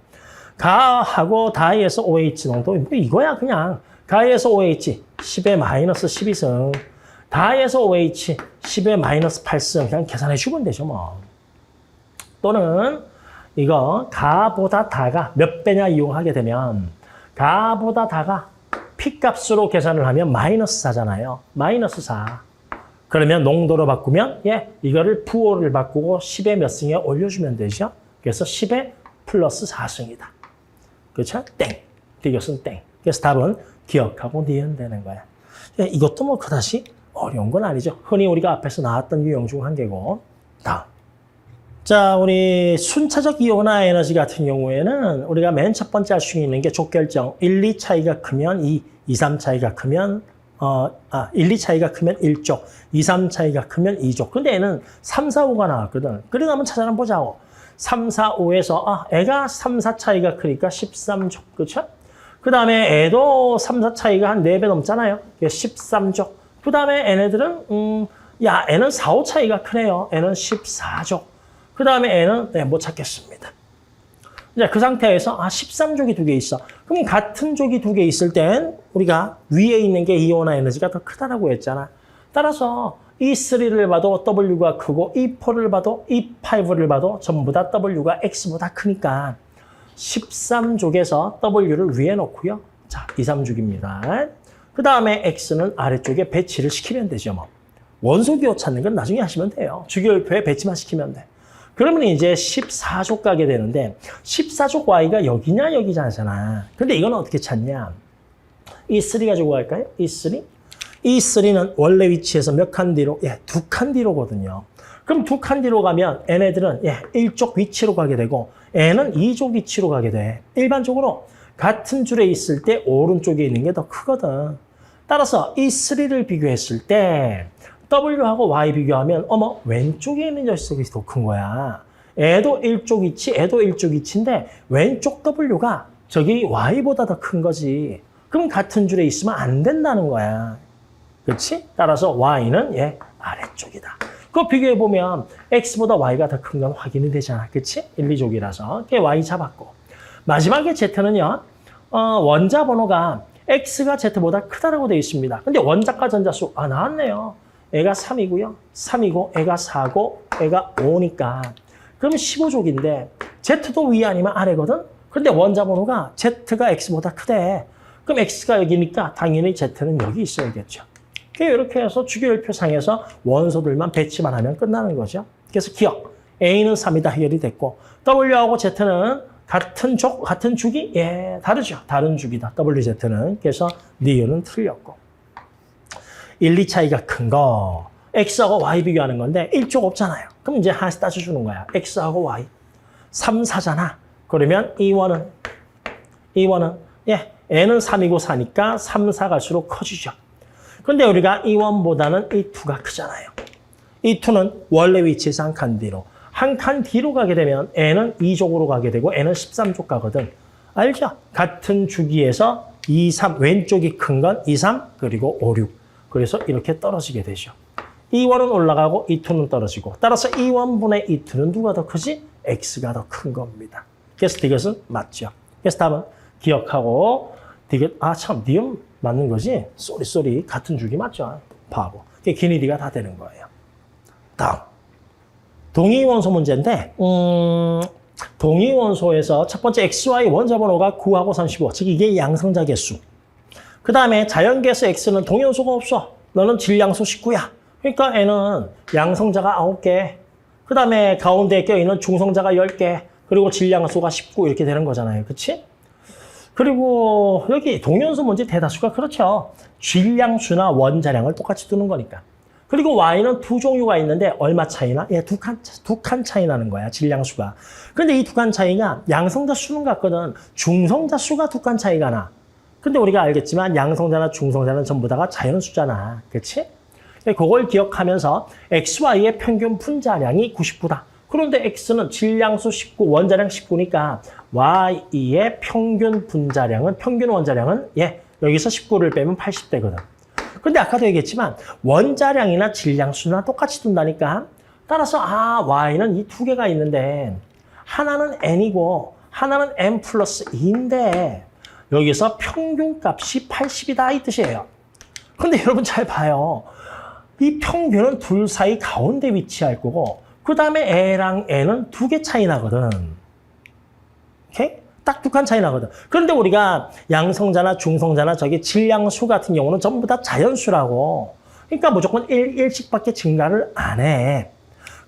가하고 다이에서 OH 농도 뭐 이거야 그냥. 가에서 OH 10의 마이너스 12승 다에서 OH 10의 마이너스 8승 그냥 계산해 주면 되죠. 뭐. 또는 이거 가보다 다가 몇 배냐 이용하게 되면 가보다 다가 P값으로 계산을 하면 마이너스 4잖아요. 마이너스 4. 그러면 농도로 바꾸면 이거를 부호를 바꾸고 10의 몇 승에 올려주면 되죠. 그래서 10의 플러스 4승이다. 그렇죠? 땡. 이것은 땡. 그래서 답은 기억하고 니은 되는 거야. 이것도 뭐 그다지 어려운 건 아니죠. 흔히 우리가 앞에서 나왔던 유형 중 한 개고. 다음. 자, 우리 순차적 이온화 에너지 같은 경우에는 우리가 맨 첫 번째 할 수 있는 게 족결정. 1, 2 차이가 크면 2, 2, 3 차이가 크면 1, 2 차이가 크면 1족, 2, 3 차이가 크면 2족. 근데 얘는 3, 4, 5가 나왔거든. 그래도 한번 찾아나 보자고. 3, 4, 5에서 애가 3, 4 차이가 크니까 13족. 그렇죠? 그 다음에 애도 3, 4 차이가 한 4배 넘잖아요. 13족. 그 다음에 얘네들은 애는 4, 5 차이가 크네요. 애는 14족. 그 다음에 애는 못 찾겠습니다. 이제 그 상태에서 13족이 두 개 있어. 그럼 같은 족이 두 개 있을 땐 우리가 위에 있는 게 이온화 에너지가 더 크다라고 했잖아. 따라서 E3를 봐도 W가 크고 E4를 봐도 E5를 봐도 전부 다 W가 X보다 크니까 13족에서 W를 위에 놓고요. 자, 2, 3족입니다. 그 다음에 X는 아래쪽에 배치를 시키면 되죠. 뭐. 원소기호 찾는 건 나중에 하시면 돼요. 주기율표에 배치만 시키면 돼. 그러면 이제 14족 가게 되는데 14족 Y가 여기냐 여기잖아. 근데 이건 어떻게 찾냐? E3 가지고 갈까요? E3? E3는 원래 위치에서 몇 칸 뒤로? 두 칸 뒤로거든요. 그럼 두 칸 뒤로 가면 얘네들은 1족 위치로 가게 되고 얘는 2족 위치로 가게 돼. 일반적으로 같은 줄에 있을 때 오른쪽에 있는 게 더 크거든. 따라서 E3를 비교했을 때 W하고 Y 비교하면 왼쪽에 있는 녀석이 더 큰 거야. 애도 1족 위치, 애도 1족 위치인데 왼쪽 W가 저기 Y보다 더 큰 거지. 그럼 같은 줄에 있으면 안 된다는 거야. 그렇지? 따라서 Y는 아래쪽이다. 그거 비교해보면 X보다 Y가 더 큰 건 확인이 되잖아. 그렇지? 1, 2족이라서. 그게 Y 잡았고. 마지막에 Z는요. 원자 번호가 X가 Z보다 크다라고 되어 있습니다. 근데 원자과 전자수 나왔네요. 애가 3이고요. 3이고 애가 4고 애가 5니까. 그럼 15족인데 Z도 위 아니면 아래거든? 근데 원자 번호가 Z가 X보다 크대. 그럼 X가 여기니까 당연히 Z는 여기 있어야겠죠. 이렇게 해서 주기율표상에서 원소들만 배치만 하면 끝나는 거죠. 그래서 기억. A는 3이다 해결이 됐고 W하고 Z는 같은 주기? 다르죠. 다른 주기다. WZ는. 그래서 니은은 틀렸고. 1, 2 차이가 큰 거. X하고 Y 비교하는 건데 1족 없잖아요. 그럼 이제 하나씩 따져주는 거야. X하고 Y. 3, 4잖아. 그러면 E1은 N은 3이고 4니까 3, 4 갈수록 커지죠. 근데 우리가 E1보다는 E2가 크잖아요. E2는 원래 위치에서 한 칸 뒤로. 한 칸 뒤로 가게 되면 N은 2족으로 가게 되고 N은 13족 가거든. 알죠? 같은 주기에서 2, 3, 왼쪽이 큰 건 2, 3, 그리고 5, 6. 그래서 이렇게 떨어지게 되죠. E1은 올라가고 E2는 떨어지고. 따라서 E1분의 E2는 누가 더 크지? X가 더 큰 겁니다. 그래서 이것은 맞죠. 그래서 답은 기억하고 디귿 참 니은 맞는 거지? 쏘리 같은 줄기 맞죠? 바보. 그게 기니디가 다 되는 거예요. 다음. 동위원소 문제인데 동위원소에서 첫 번째 XY 원자번호가 9하고 35. 즉 이게 양성자 개수. 그 다음에 자연계에서 X는 동위원소가 없어. 너는 질량수 19야. 그러니까 N은 양성자가 9개. 그 다음에 가운데에 껴있는 중성자가 10개. 그리고 질량수가 19 이렇게 되는 거잖아요. 그치? 그리고 여기 동위원소 문제 대다수가 그렇죠. 질량수나 원자량을 똑같이 두는 거니까. 그리고 Y는 두 종류가 있는데 얼마 차이나? 예, 두 칸 차이 나는 거야, 질량수가. 근데 이 두 칸 차이가 양성자 수는 같거든. 중성자 수가 두 칸 차이가 나. 근데 우리가 알겠지만 양성자나 중성자는 전부 다가 자연수잖아. 그치? 그걸 기억하면서 XY의 평균 분자량이 99다. 그런데 X는 질량수 19, 원자량 19니까 Y의 평균 원자량은 예, 여기서 19를 빼면 80되거든. 근데 아까도 얘기했지만 원자량이나 질량수나 똑같이 둔다니까. 따라서 Y는 이 두 개가 있는데 하나는 N이고 하나는 N 플러스 2인데 여기서 평균값이 80이다 이 뜻이에요. 근데 여러분 잘 봐요. 이 평균은 둘 사이 가운데 위치할 거고 그 다음에 A랑 N은 두 개 차이 나거든. 오케이? 딱 두 칸 차이 나거든. 그런데 우리가 양성자나 중성자나 저기 질량수 같은 경우는 전부 다 자연수라고. 그러니까 무조건 1씩밖에 증가를 안 해.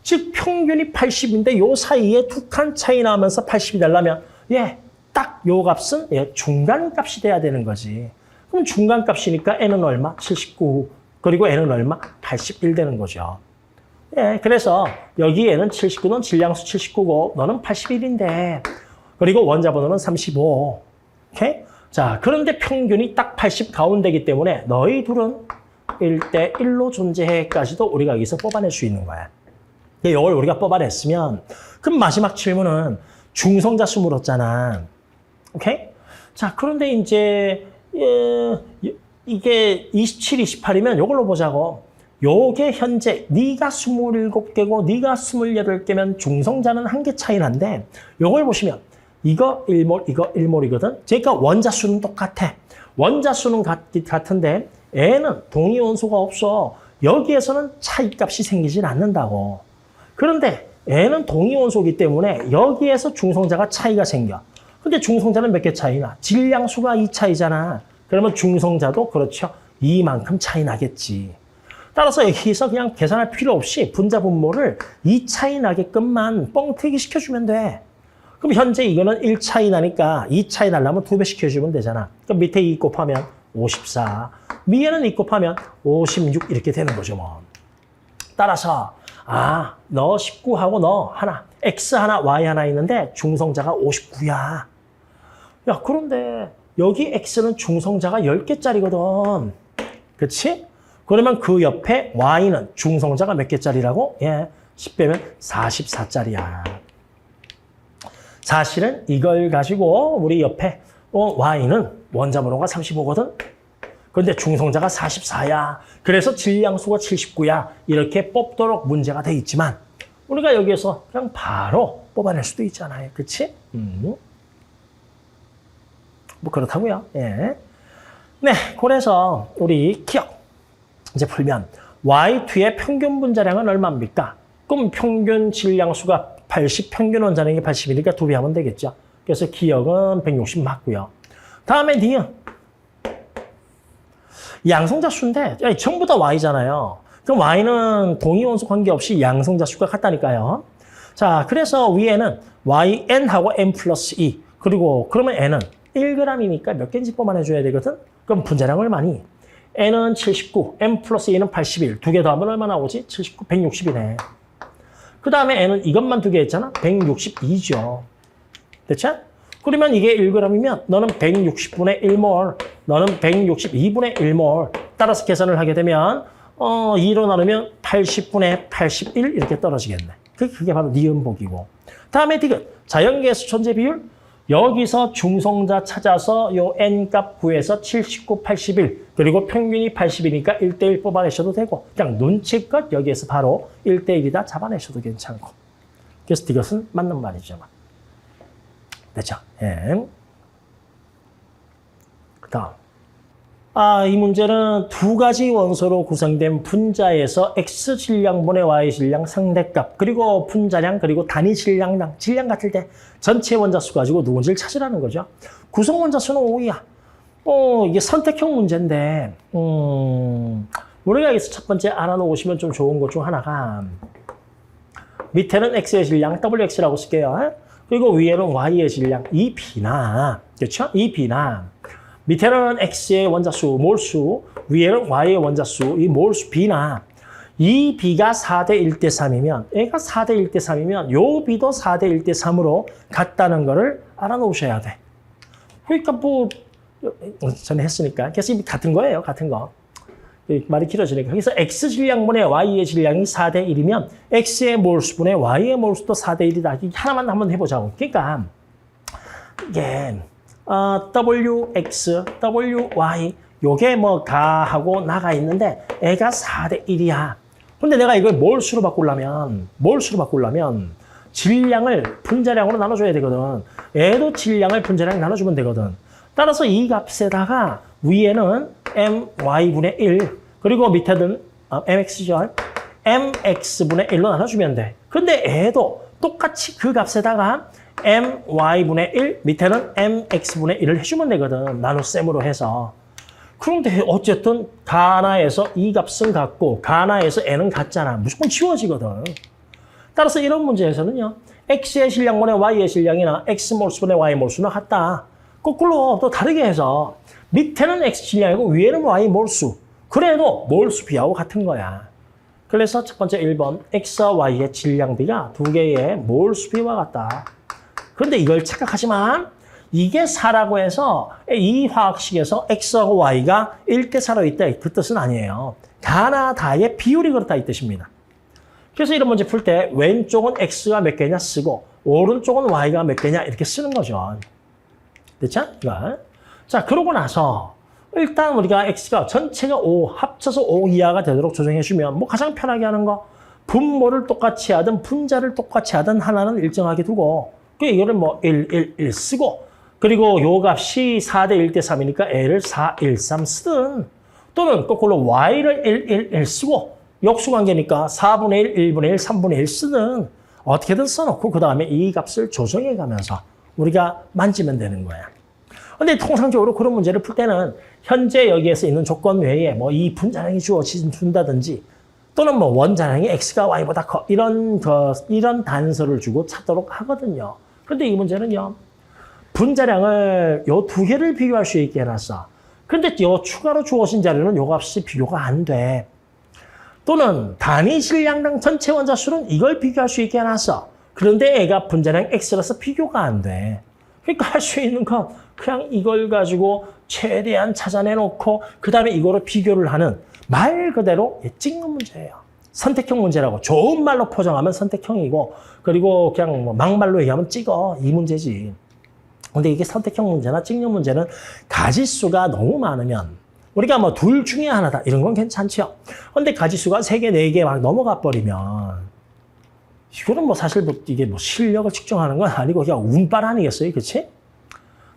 즉 평균이 80인데 요 사이에 두 칸 차이 나면서 80이 되려면 예, 딱 요 값은 예, 중간값이 돼야 되는 거지. 그럼 중간값이니까 N은 얼마? 79. 그리고 N은 얼마? 81 되는 거죠. 예, 그래서 여기에는 79는 질량수 79고 너는 81인데 그리고 원자번호는 35. 오케이? 자, 그런데 평균이 딱 80 가운데이기 때문에 너희 둘은 1대 1로 존재해까지도 우리가 여기서 뽑아낼 수 있는 거야. 이걸 우리가 뽑아냈으면 그럼 마지막 질문은 중성자 수 물었잖아. 오케이? 자, 그런데 이제 이게 27, 28이면 이걸로 보자고. 요게 현재 네가 27개고 네가 28개면 중성자는 한 개 차이 난데 요걸 보시면 이거 1몰, 이거 1몰이거든. 그러니까 원자 수는 똑같아. 원자 수는 같은데 N은 동위원소가 없어. 여기에서는 차이값이 생기진 않는다고. 그런데 N은 동위원소이기 때문에 여기에서 중성자가 차이가 생겨. 근데 중성자는 몇 개 차이나? 질량수가 2 차이잖아. 그러면 중성자도 그렇죠. 이만큼 차이 나겠지. 따라서 여기서 그냥 계산할 필요 없이 분자 분모를 2 차이 나게끔만 뻥튀기 시켜주면 돼. 그럼 현재 이거는 1 차이 나니까 2 차이 나려면 2배 시켜주면 되잖아. 그럼 밑에 2 곱하면 54. 위에는 2 곱하면 56 이렇게 되는 거죠. 뭐. 따라서 너 19하고 너 하나, X 하나, Y 하나 있는데 중성자가 59야. 야, 그런데 여기 X는 중성자가 10개짜리거든. 그치? 그러면 그 옆에 Y는 중성자가 몇 개짜리라고? 예, 10 빼면 44짜리야. 사실은 이걸 가지고 우리 옆에 Y는 원자번호가 35거든. 그런데 중성자가 44야. 그래서 질량수가 79야. 이렇게 뽑도록 문제가 돼 있지만 우리가 여기에서 그냥 바로 뽑아낼 수도 있잖아요. 그치? 뭐 그렇다고요. 예. 네, 그래서 우리 기억 이제 풀면 Y2의 평균 분자량은 얼마입니까? 그럼 평균 질량수가 80, 평균 원자량이 80이니까 2배 하면 되겠죠. 그래서 기억은 160 맞고요. 다음에 니은. 양성자 수인데 전부 다 Y잖아요. 그럼 Y는 동위원소 관계없이 양성자 수가 같다니까요. 자, 그래서 위에는 YN하고 N 플러스 2. 그리고 그러면 N은 1g이니까 몇 개인지 뽑아내줘야 되거든? 그럼 분자량 얼마니? N은 79, N 플러스 2는 81. 두 개 더하면 얼마 나오지? 79, 160이네. 그 다음에 N은 이것만 두 개 했잖아? 162죠. 됐죠? 그러면 이게 1g이면 너는 160분의 1몰, 너는 162분의 1몰. 따라서 계산을 하게 되면 2로 나누면 80분의 81 이렇게 떨어지겠네. 그게 바로 니은복이고. 다음에 디귿. 자연계수 존재 비율. 여기서 중성자 찾아서 요 N값 구해서 79, 81 그리고 평균이 80이니까 1대1 뽑아내셔도 되고 그냥 눈치껏 여기에서 바로 1대1이다 잡아내셔도 괜찮고 그래서 이것은 맞는 말이죠. 됐죠? 예. 다음. 이 문제는 두 가지 원소로 구성된 분자에서 X 질량분의 Y 질량 상대값, 그리고 분자량, 그리고 단위 질량 같을 때 전체 원자수 가지고 누군지를 찾으라는 거죠. 구성 원자수는 5이야. 이게 선택형 문제인데, 우리가 여기서 첫 번째 알아놓으시면 좀 좋은 것 중 하나가, 밑에는 X의 질량, WX라고 쓸게요. 그리고 위에는 Y의 질량, EB나, 그렇죠? EB나, 밑에는 X의 원자수, 몰수, 위에는 Y의 원자수, 이 몰수 B나, 이 B가 4대 1대 3이면, 얘가 4대 1대 3이면, 요 B도 4대 1대 3으로 같다는 거를 알아놓으셔야 돼. 그러니까 전에 했으니까. 그래서 같은 거예요, 같은 거. 말이 길어지니까. 그래서 X 질량분의 Y의 질량이 4대 1이면, X의 몰수분의 Y의 몰수도 4대 1이다. 하나만 한번 해보자고. 그러니까, 이게, WX, WY, 요게 뭐 가하고 나가 있는데 애가 4대 1이야. 근데 내가 이걸 몰수로 바꾸려면 질량을 분자량으로 나눠줘야 되거든. 애도 질량을 분자량 나눠주면 되거든. 따라서 이 값에다가 위에는 MY분의 1, 그리고 밑에는 MX죠. MX분의 1로 나눠주면 돼. 근데 애도 똑같이 그 값에다가 MY분의 1, 밑에는 MX분의 1을 해주면 되거든. 나눗셈으로 해서. 그런데 어쨌든 가나에서 이 값은 같고 가나에서 N은 같잖아. 무조건 지워지거든. 따라서 이런 문제에서는요. X의 질량분의 Y의 질량이나 X몰수분의 Y몰수는 같다. 거꾸로 또 다르게 해서 밑에는 X 질량이고 위에는 Y몰수. 그래도 몰수 B하고 같은 거야. 그래서 첫 번째 1번 X와 Y의 질량비가 두 개의 몰수 B와 같다. 그런데 이걸 착각하지만 이게 4라고 해서 이 화학식에서 X하고 Y가 1대 4로 있다. 그 뜻은 아니에요. 다나 다의 비율이 그렇다 이 뜻입니다. 그래서 이런 문제 풀 때 왼쪽은 X가 몇 개냐 쓰고 오른쪽은 Y가 몇 개냐 이렇게 쓰는 거죠. 됐죠? 자, 그러고 나서 일단 우리가 X가 전체가 5, 합쳐서 5 이하가 되도록 조정해주면 뭐 가장 편하게 하는 거 분모를 똑같이 하든 분자를 똑같이 하든 하나는 일정하게 두고 이거를 뭐 1 쓰고 그리고 요 값이 4대 1대 3이니까 L을 4, 1, 3 쓰든 또는 거꾸로 Y를 1 쓰고 역수관계니까 4분의 1, 1분의 1, 3분의 1 쓰든 어떻게든 써놓고 그 다음에 이 값을 조정해가면서 우리가 만지면 되는 거야. 근데 통상적으로 그런 문제를 풀 때는 현재 여기에서 있는 조건 외에 뭐 이 분자량이 주어진다든지 또는 뭐 원자량이 X가 Y보다 커 이런 단서를 주고 찾도록 하거든요. 그런데 이 문제는요. 분자량을 요 두 개를 비교할 수 있게 해놨어. 근데 요 추가로 주어진 자료는 요 값이 비교가 안 돼. 또는 단위 질량당 전체 원자수는 이걸 비교할 수 있게 해놨어. 그런데 애가 분자량 X라서 비교가 안 돼. 그러니까 할 수 있는 건 그냥 이걸 가지고 최대한 찾아내놓고 그 다음에 이거로 비교를 하는 말 그대로 찍는 문제예요. 선택형 문제라고. 좋은 말로 포장하면 선택형이고 그리고 그냥 뭐 막말로 얘기하면 찍어. 이 문제지. 근데 이게 선택형 문제나 찍는 문제는 가지수가 너무 많으면 우리가 뭐 둘 중에 하나다 이런 건 괜찮죠. 근데 가지수가 3개, 4개 막 넘어가 버리면 이거는 뭐 사실 뭐 이게 뭐 실력을 측정하는 건 아니고 그냥 운빨 아니겠어요, 그렇지?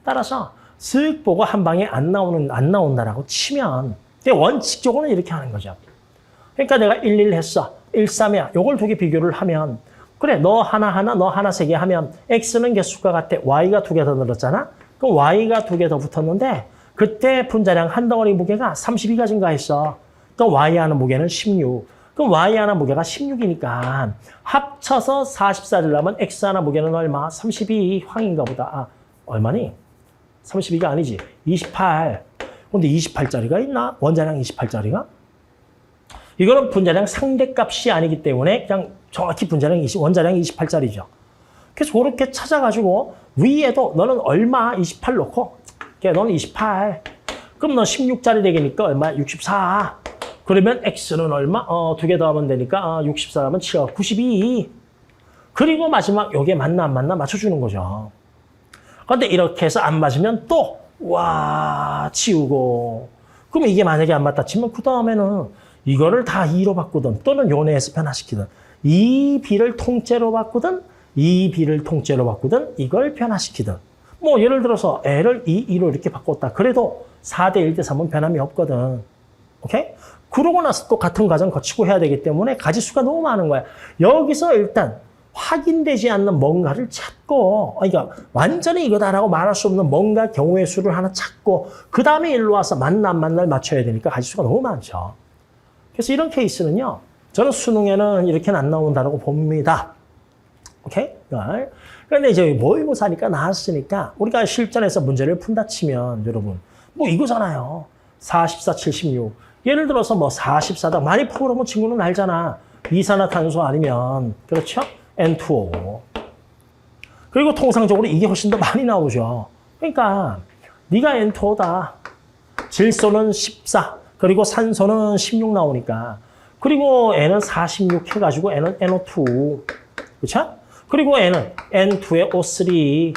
따라서 쓱 보고 한 방에 안 나온다라고 치면 원칙적으로는 이렇게 하는 거죠. 그러니까 내가 1 했어, 1, 3이야. 요걸 두 개 비교를 하면 그래, 너 하나, 너 하나 3개 하면 X는 개수가 같아. Y가 2개 더 늘었잖아? 그럼 Y가 2개 더 붙었는데 그때 분자량 한 덩어리 무게가 32가 증가했어. 그럼 Y 하나 무게는 16. 그럼 Y 하나 무게가 16이니까 합쳐서 44를 하면 X 하나 무게는 얼마? 32 황인가 보다. 얼마니? 32가 아니지. 28. 근데 28짜리가 있나? 원자량 28짜리가? 이거는 분자량 상대값이 아니기 때문에 그냥 정확히 원자량 28짜리죠. 그래서 그렇게 찾아가지고 위에도 너는 얼마? 28 놓고 너는 28. 그럼 너 16짜리 되니까 얼마? 64. 그러면 X는 얼마? 2개 더 하면 되니까 64 하면 7, 92. 그리고 마지막 요게 맞나 안 맞나 맞춰주는 거죠. 그런데 이렇게 해서 안 맞으면 또 치우고 그럼 이게 만약에 안 맞다 치면 그 다음에는 이거를 다 2로 바꾸든 또는 요 내에서 변화시키든 이 B를 통째로 바꾸든 이 B를 통째로 바꾸든 이걸 변화시키든 뭐 예를 들어서 L을 2로 이렇게 바꿨다. 그래도 4대 1대 3은 변함이 없거든. 오케이? 그러고 나서 또 같은 과정 거치고 해야 되기 때문에 가지수가 너무 많은 거야. 여기서 일단 확인되지 않는 뭔가를 찾고, 그러니까 완전히 이거다라고 말할 수 없는 뭔가 경우의 수를 하나 찾고, 그 다음에 일로 와서 맞나 안 맞나를 맞춰야 되니까 가지수가 너무 많죠. 그래서 이런 케이스는요, 저는 수능에는 이렇게는 안 나온다고 봅니다. 오케이? 그런데 이제 모의고사니까 나왔으니까 우리가 실전에서 문제를 푼다 치면 여러분, 뭐 이거잖아요. 44, 76. 예를 들어서 뭐 44다. 많이 풀어본 친구는 알잖아. 이산화탄소 아니면, 그렇죠? N2O. 그리고 통상적으로 이게 훨씬 더 많이 나오죠. 그러니까 네가 N2O다. 질소는 14. 그리고 산소는 16 나오니까. 그리고 N은 46 해가지고 N은 NO2. 그렇죠? 그리고 N은 N2에 O3.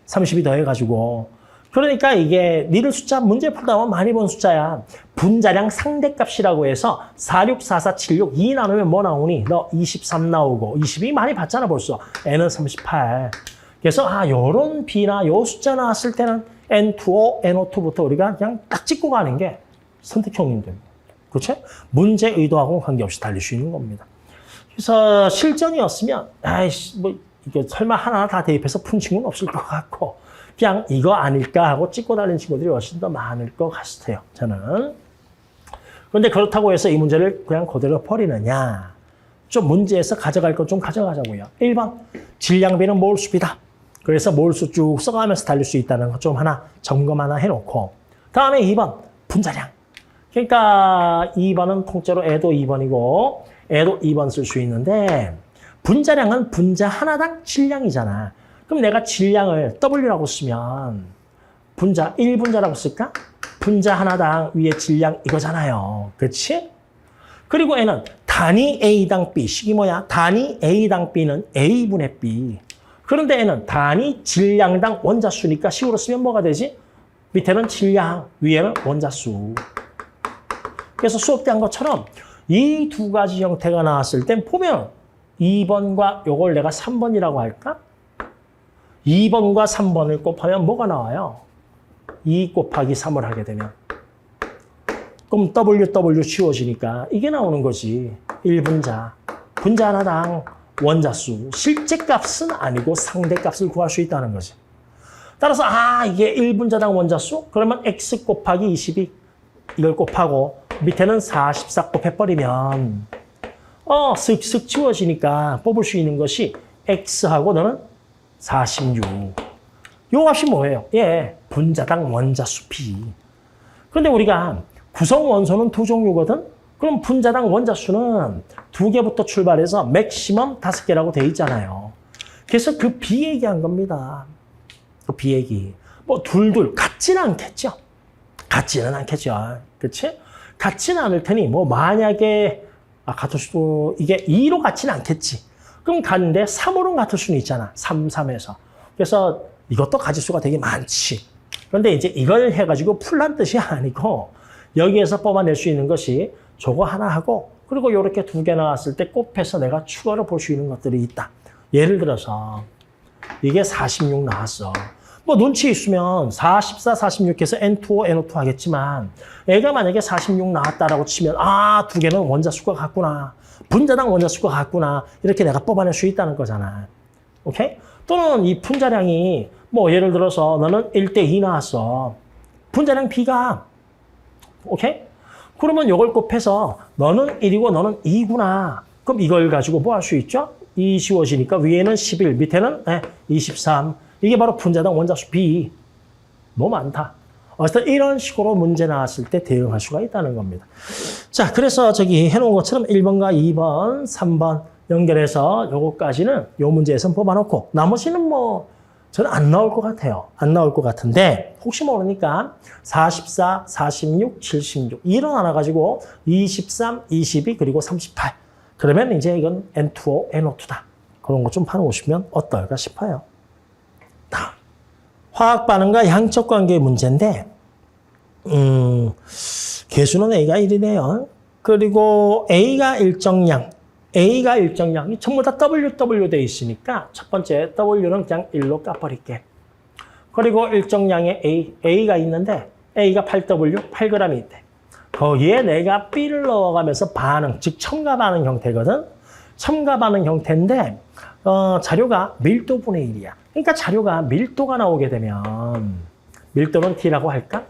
32 더해가지고. 그러니까 이게 니들 숫자 문제 풀다 보면 많이 본 숫자야. 분자량 상대값이라고 해서 46, 44, 76, 2 나누면 뭐 나오니? 너 23 나오고 22 많이 봤잖아 벌써. N은 38. 그래서 요런 B나 요 숫자 나왔을 때는 N2O, NO2부터 우리가 그냥 딱 찍고 가는 게 선택형인데. 그렇죠? 문제 의도하고는 관계없이 달릴 수 있는 겁니다. 그래서 실전이었으면 아이씨 뭐 이게 설마 하나 다 대입해서 푼 친구는 없을 것 같고 그냥 이거 아닐까 하고 찍고 달린 친구들이 훨씬 더 많을 것 같아요. 저는. 그런데 그렇다고 해서 이 문제를 그냥 그대로 버리느냐. 좀 문제에서 가져갈 건 좀 가져가자고요. 1번, 질량비는 몰수비다. 그래서 몰수 쭉 써가면서 달릴 수 있다는 거 좀 하나 점검 하나 해놓고. 다음에 2번, 분자량. 그러니까 2번은 통째로 애도 2번이고 애도 2번 쓸 수 있는데 분자량은 분자 하나당 질량이잖아. 그럼 내가 질량을 W라고 쓰면 분자 1분자라고 쓸까? 분자 하나당 위에 질량 이거잖아요. 그렇지? 그리고 N은 단위 A당 B. 식이 뭐야? 단위 A당 B는 A분의 B. 그런데 N은 단위 질량당 원자수니까 식으로 쓰면 뭐가 되지? 밑에는 질량, 위에는 원자수. 그래서 수업 때 한 것처럼 이 두 가지 형태가 나왔을 땐 보면 2번과 요걸 내가 3번이라고 할까? 2번과 3번을 곱하면 뭐가 나와요? 2 곱하기 3을 하게 되면. 그럼 WW 치워지니까 이게 나오는 거지. 1분자. 분자 하나당 원자수. 실제 값은 아니고 상대 값을 구할 수 있다는 거지. 따라서 이게 1분자당 원자수? 그러면 X 곱하기 22 이걸 곱하고 밑에는 44 곱해버리면 슥슥 치워지니까 뽑을 수 있는 것이 X하고 너는 46. 요 값이 뭐예요? 분자당 원자수 B. 그런데 우리가 구성 원소는 두 종류거든? 그럼 분자당 원자수는 2개부터 출발해서 맥시멈 5개라고 돼 있잖아요. 그래서 그 B 얘기한 겁니다. 그 B 얘기. 뭐 둘둘 같지는 않겠죠? 같지는 않겠죠. 그렇지? 같지는 않을 테니 뭐 만약에 같을 수도 이게 2로 같지는 않겠지. 그럼 같은데 3으로는 같을 수는 있잖아. 3, 3에서. 그래서 이것도 가지수가 되게 많지. 그런데 이제 이걸 해가지고 풀란 뜻이 아니고 여기에서 뽑아낼 수 있는 것이 저거 하나 하고 그리고 이렇게 2개 나왔을 때 곱해서 내가 추가로 볼 수 있는 것들이 있다. 예를 들어서 이게 46 나왔어. 뭐 눈치 있으면 44, 46 해서 N2O, NO2 하겠지만 애가 만약에 46 나왔다라고 치면 2개는 원자수가 같구나. 분자당 원자수가 같구나. 이렇게 내가 뽑아낼 수 있다는 거잖아. 오케이? 또는 이 분자량이 뭐 예를 들어서 너는 1대2 나왔어. 분자량 B가 오케이? 그러면 이걸 곱해서 너는 1이고 너는 2구나. 그럼 이걸 가지고 뭐 할 수 있죠? 2 씌워지니까 위에는 11, 밑에는 23. 이게 바로 분자당 원자수 B. 너무 많다. 어쨌든 이런 식으로 문제 나왔을 때 대응할 수가 있다는 겁니다. 자, 그래서 저기 해놓은 것처럼 1번과 2번, 3번 연결해서 요거까지는 요 문제에서 뽑아놓고 나머지는 뭐 저는 안 나올 것 같아요. 안 나올 것 같은데 혹시 모르니까 44, 46, 76 이로 나눠가지고 23, 22 그리고 38 그러면 이제 이건 N2O, NO2다. 그런 거 좀 파놓으시면 어떨까 싶어요. 화학 반응과 양적 관계의 문제인데 개수는 A가 1이네요. 그리고 A가 일정량, 전부 다 WW 돼 있으니까 첫 번째 W는 그냥 1로 까버릴게. 그리고 일정량의 A가 있는데 A가 8W, 8g이 있대. 거기에 내가 B를 넣어가면서 반응, 즉 첨가 반응 형태거든. 첨가 반응 형태인데 자료가 밀도분의 1이야. 그러니까 자료가 밀도가 나오게 되면 밀도는 T라고 할까?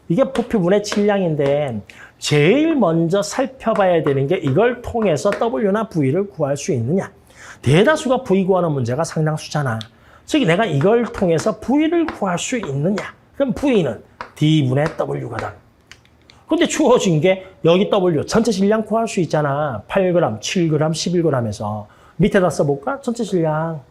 이게 부피분의 질량인데 제일 먼저 살펴봐야 되는 게 이걸 통해서 W나 V를 구할 수 있느냐. 대다수가 V 구하는 문제가 상당수잖아. 즉 내가 이걸 통해서 V를 구할 수 있느냐. 그럼 V는 D분의 W거든. 근데 주어진 게 여기 W 전체 질량 구할 수 있잖아. 8g, 7g, 11g에서 밑에다 써볼까? 전체 질량.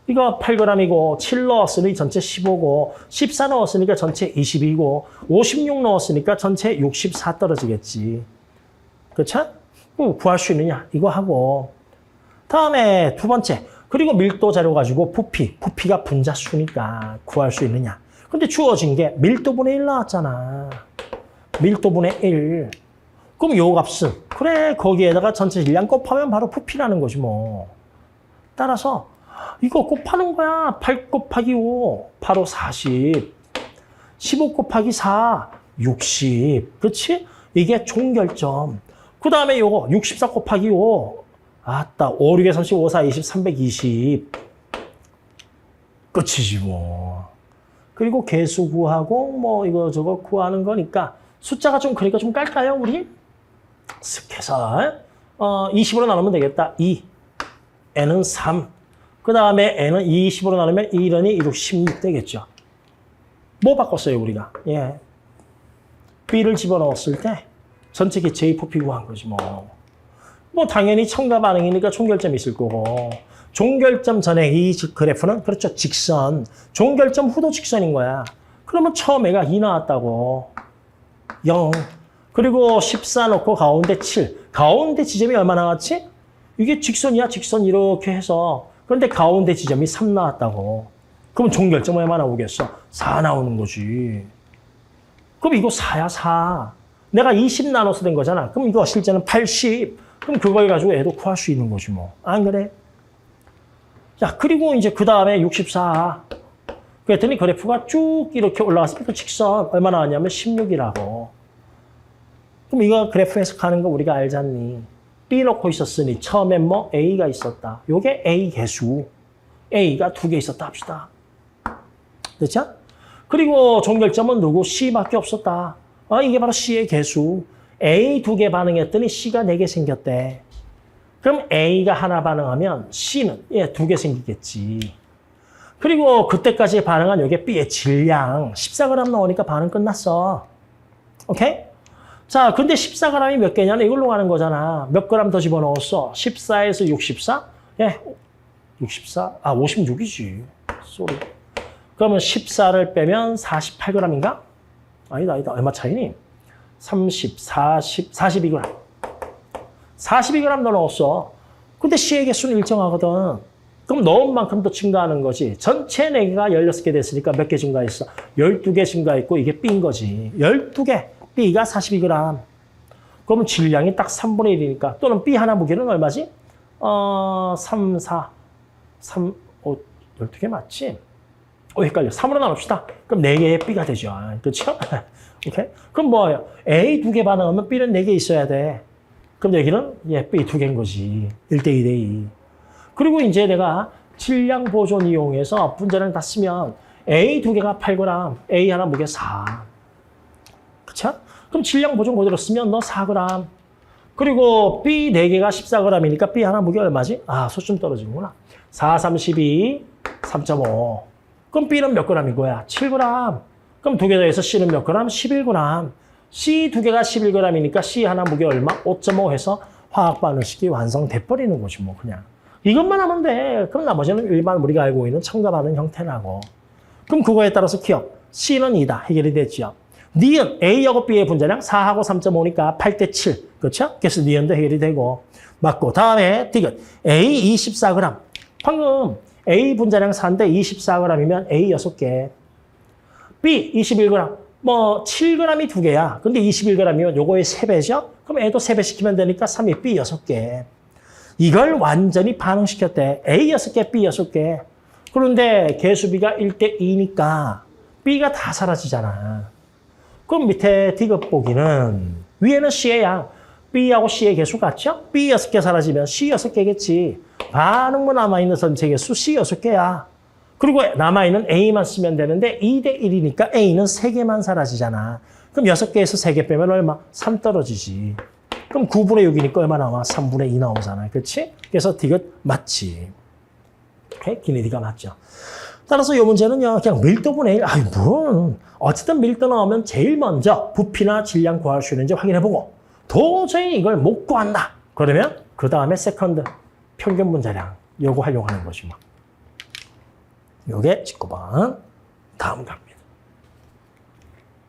이거 8g이고 7 넣었으니 전체 15고 14 넣었으니까 전체 22고 56 넣었으니까 전체 64 떨어지겠지. 그렇죠? 구할 수 있느냐? 이거 하고 다음에 두 번째. 그리고 밀도 자료 가지고 부피가 분자수니까 구할 수 있느냐. 근데 주어진 게 밀도분의 1 나왔잖아. 밀도분의 1. 그럼 요 값은 그래 거기에다가 전체 질량 곱하면 바로 부피라는 거지 뭐. 따라서 이거 곱하는 거야. 8 곱하기 5, 8, 5, 40. 15 곱하기 4, 60. 그렇지? 이게 총결점. 그 다음에 요거 64 곱하기 5. 아따, 5, 6에 30, 5, 4, 20, 320. 끝이지 뭐. 그리고 개수 구하고 뭐 이거 저거 구하는 거니까 숫자가 좀 그러니까 좀 깔까요, 우리? 쓱 해서 20으로 나누면 되겠다. 2. n은 3. 그 다음에 n은 20으로 나누면 1은이 1, 6, 16 되겠죠. 뭐 바꿨어요, 우리가? 예. B를 집어넣었을 때 전체 기체의 부피 구한 거지 뭐. 뭐 당연히 첨가 반응이니까 총결점이 있을 거고. 종결점 전에 이 그래프는 그렇죠. 직선. 종결점 후도 직선인 거야. 그러면 처음에가 2 나왔다고. 0. 그리고 14 넣고 가운데 7. 가운데 지점이 얼마 나왔지? 이게 직선이야. 직선 이렇게 해서. 그런데 가운데 지점이 3 나왔다고. 그럼 종결점 얼마 나오겠어? 4 나오는 거지. 그럼 이거 4야, 4. 내가 20 나눠서 된 거잖아. 그럼 이거 실제는 80. 그럼 그걸 가지고 애도 구할 수 있는 거지 뭐. 안 그래? 자, 그리고 이제 그 다음에 64. 그랬더니 그래프가 쭉 이렇게 올라갔으니까 그 직선 얼마 나왔냐면 16이라고. 그럼 이거 그래프 해석하는 거 우리가 알잖니. B 넣고 있었으니 처음엔 뭐 A가 있었다. 요게 A 개수. A가 2개 있었다 합시다. 됐죠? 그리고 종결점은 누구? C밖에 없었다. 이게 바로 C의 개수. A 2개 반응했더니 C가 4개 생겼대. 그럼 A가 하나 반응하면 C는 2개 생기겠지. 그리고 그때까지 반응한 여기 B의 질량 14g 나오니까 반응 끝났어. 오케이? 자, 근데 14g이 몇 개냐는 이걸로 가는 거잖아. 몇 g 더 집어넣었어? 14에서 64? 64? 56이지. 쏘리. 그러면 14를 빼면 48g인가? 아니다. 얼마 차이니? 30, 40, 42g. 42g 더 넣었어. 근데 C의 개수는 일정하거든. 그럼 넣은 만큼 더 증가하는 거지. 전체 4개가 16개 됐으니까 몇 개 증가했어? 12개 증가했고 이게 B인 거지. 12개. B가 42g. 그러면 질량이 딱 3분의 1이니까. 또는 B 하나 무게는 얼마지? 3, 4, 3, 12개 맞지? 헷갈려. 3으로 나눕시다. 그럼 4개의 B가 되죠. 그렇죠? 오케이? 그럼 뭐예요? A 2개 반응하면 B는 4개 있어야 돼. 그럼 여기는 B 2개인 거지. 1대 2대 2. 그리고 이제 내가 질량 보존 이용해서 분자를 다 쓰면 A 2개가 8g, A 하나 무게 4. 그쵸? 그럼 질량 보존 그대로 쓰면 너 4g. 그리고 B 4개가 14g이니까 B 하나 무게 얼마지? 소점 떨어지는구나. 4, 32, 3.5. 그럼 B는 몇 g인 거야? 7g. 그럼 2개 더해서 C는 몇 g? 11g. C 2개가 11g이니까 C 하나 무게 얼마? 5.5 해서 화학 반응식이 완성돼 버리는 거지 뭐 그냥. 이것만 하면 돼. 그럼 나머지는 일반 우리가 알고 있는 첨가 반응 형태라고. 그럼 그거에 따라서 기억. C는 2다. 해결이 됐죠. 니은 A하고 B의 분자량 4하고 3.5니까 8대 7. 그렇죠? 그래서 니은도 해결이 되고. 맞고. 다음에 디귿. A 24g. 방금 A 분자량 4인데 24g이면 A 6개. B 21g. 뭐 7g이 2개야. 근데 21g이면 요거의 3배죠? 그럼 A도 3배 시키면 되니까 3이 B 6개. 이걸 완전히 반응시켰대. A 6개, B 6개. 그런데 개수비가 1대 2니까 B가 다 사라지잖아. 그럼 밑에 디귿 보기는 위에는 C야. B하고 C의 개수 같죠? B 6개 사라지면 C 6개겠지. 반응문 남아있는 전체 개수 C 6개야. 그리고 남아있는 A만 쓰면 되는데 2대 1이니까 A는 3개만 사라지잖아. 그럼 6개에서 3개 빼면 얼마? 3 떨어지지. 그럼 9분의 6이니까 얼마 나와? 3분의 2 나오잖아. 그렇지? 그래서 디귿 맞지. 오케이? 기니디가 맞죠. 따라서 이 문제는요, 그냥 밀도분의 1. 아유, 뭐. 어쨌든 밀도 나오면 제일 먼저 부피나 질량 구할 수 있는지 확인해보고 도저히 이걸 못 구한다. 그러면 그 다음에 세컨드 평균 분자량 요거 하려고 하는 거지 뭐. 요게 19번. 다음 갑니다.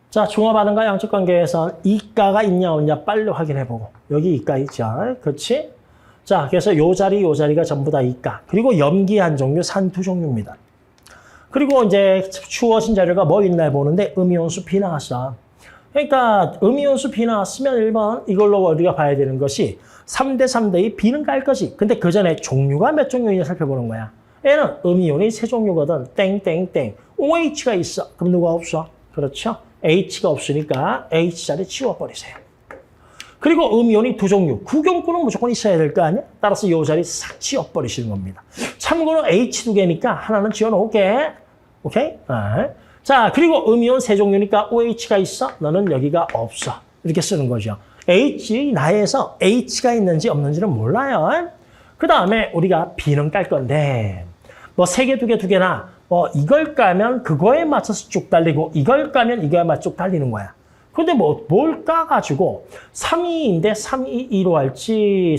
자, 중화반응과 양측관계에서 이가가 있냐 없냐 빨리 확인해보고 여기 이가 있죠. 그렇지? 자, 그래서 요 자리가 전부 다 이가. 그리고 염기 한 종류, 산 두 종류입니다. 그리고 이제 주어진 자료가 뭐 있나 보는데 음이온수 B 나왔어. 그러니까 음이온수 B 나왔으면 1번 이걸로 우리가 봐야 되는 것이 3대 3대2 B는 깔 거지. 근데 그 전에 종류가 몇 종류인지 살펴보는 거야. 얘는 음이온이 세 종류거든. 땡땡땡. OH가 있어. 그럼 누가 없어? 그렇죠? H가 없으니까 H 자리 치워버리세요. 그리고 음이온이 두 종류. 구경꾼은 무조건 있어야 될 거 아니야? 따라서 이 자리 싹 치워버리시는 겁니다. 참고로 H 두 개니까 하나는 지워놓을게. 오케이? 자, 그리고 음이온 세 종류니까 OH가 있어? 너는 여기가 없어. 이렇게 쓰는 거죠. H 나에서 H가 있는지 없는지는 몰라요. 그 다음에 우리가 B는 깔 건데 뭐 세 개, 두 개, 두 개나 뭐 이걸 까면 그거에 맞춰서 쭉 달리고 이걸 까면 이거에 맞춰 쭉 달리는 거야. 근데 뭐 뭘 까가지고 3,2인데 3,2,2로 할지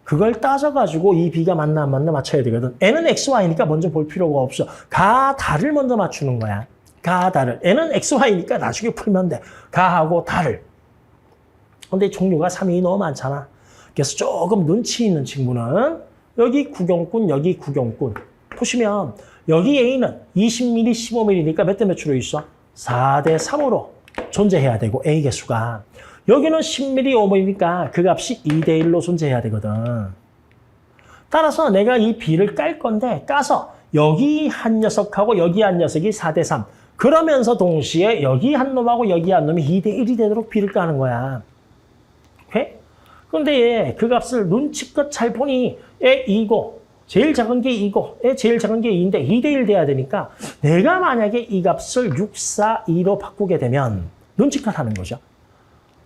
그걸 따져가지고 이 B가 맞나 안 맞나 맞춰야 되거든. N은 XY니까 먼저 볼 필요가 없어. 가, 다를 먼저 맞추는 거야. 가, 다를. N은 XY니까 나중에 풀면 돼. 가하고 다를. 근데 종류가 3,2 너무 많잖아. 그래서 조금 눈치 있는 친구는 여기 구경꾼, 여기 구경꾼. 보시면 여기 A는 20mm, 15mm니까 몇 대 몇으로 있어? 4대 3으로 존재해야 되고 A 개수가. 여기는 10mm, 5mm니까 그 값이 2대 1로 존재해야 되거든. 따라서 내가 이 B를 깔 건데 까서 여기 한 녀석하고 여기 한 녀석이 4대 3. 그러면서 동시에 여기 한 놈하고 여기 한 놈이 2대 1이 되도록 B를 까는 거야. 오케이? 그런데 그 값을 눈치껏 잘 보니 얘 2고 제일 작은 게 2고 얘 제일 작은 게 2인데 2대 1 돼야 되니까 내가 만약에 이 값을 6, 4, 2로 바꾸게 되면 눈치껏 하는 거죠.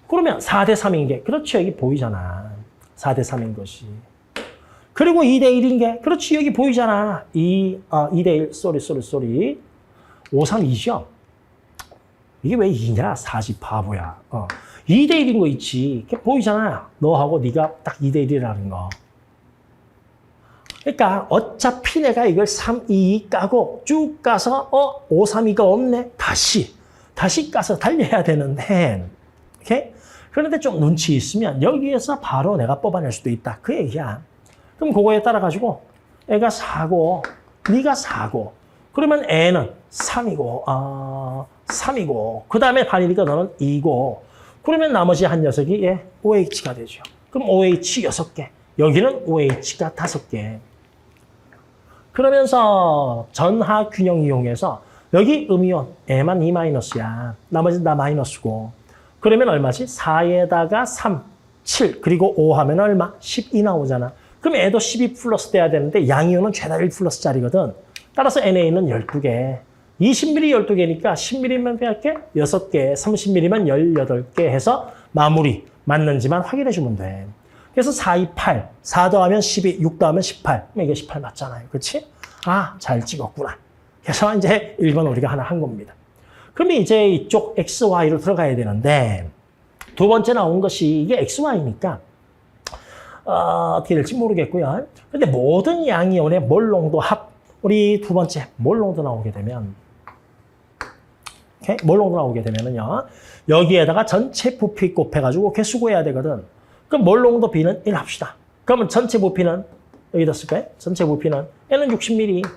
그러면 4대 3인 게 그렇지 여기 보이잖아. 4대 3인 것이. 그리고 2대 1인 게 그렇지 여기 보이잖아. 2대 1 쏘리 5, 3, 2죠. 이게 왜 2냐? 4지 바보야. 2대 1인 거 있지. 그게 보이잖아. 너하고 네가 딱 2대 1이라는 거. 그러니까 어차피 내가 이걸 3, 2 까고 쭉 까서 5, 3, 2가 없네. 다시 까서 달려야 되는데 오케이? 그런데 좀 눈치 있으면 여기에서 바로 내가 뽑아낼 수도 있다. 그 얘기야. 그럼 그거에 따라 가지고 애가 4고 네가 4고 그러면 애는 3이고 3이고 그 다음에 반이니까 너는 2고 그러면 나머지 한 녀석이 OH가 되죠. 그럼 OH 6개. 여기는 OH가 5개. 그러면서 전하 균형 이용해서 여기 음이온 A만 2-야. 나머지는 다 마이너스고. 그러면 얼마지? 4에다가 3, 7 그리고 5 하면 얼마? 12 나오잖아. 그럼 애도 12 플러스 돼야 되는데 양이온은 죄다 1 플러스짜리거든. 따라서 NA는 12개. 20mm 12개니까 10mm만 빼할게 6개, 30mm만 18개 해서 마무리 맞는지만 확인해 주면 돼. 그래서 4, 2, 8. 4 더하면 12, 6 더하면 18. 이게 18 맞잖아요. 그렇지? 잘 찍었구나. 그래서 이제 1번 우리가 하나 한 겁니다. 그러면 이제 이쪽 X, Y로 들어가야 되는데 두 번째 나온 것이 이게 X, Y니까 어떻게 될지 모르겠고요. 근데 모든 양이온의 몰농도 합 우리 두 번째 몰농도 나오게 되면 오케이? 몰농도 나오게 되면은요. 여기에다가 전체 부피 곱해가지고 개수 구해야 되거든. 그럼 몰농도 B는 1 합시다. 그러면 전체 부피는 여기다 쓸까요? 전체 부피는 N은 60mm.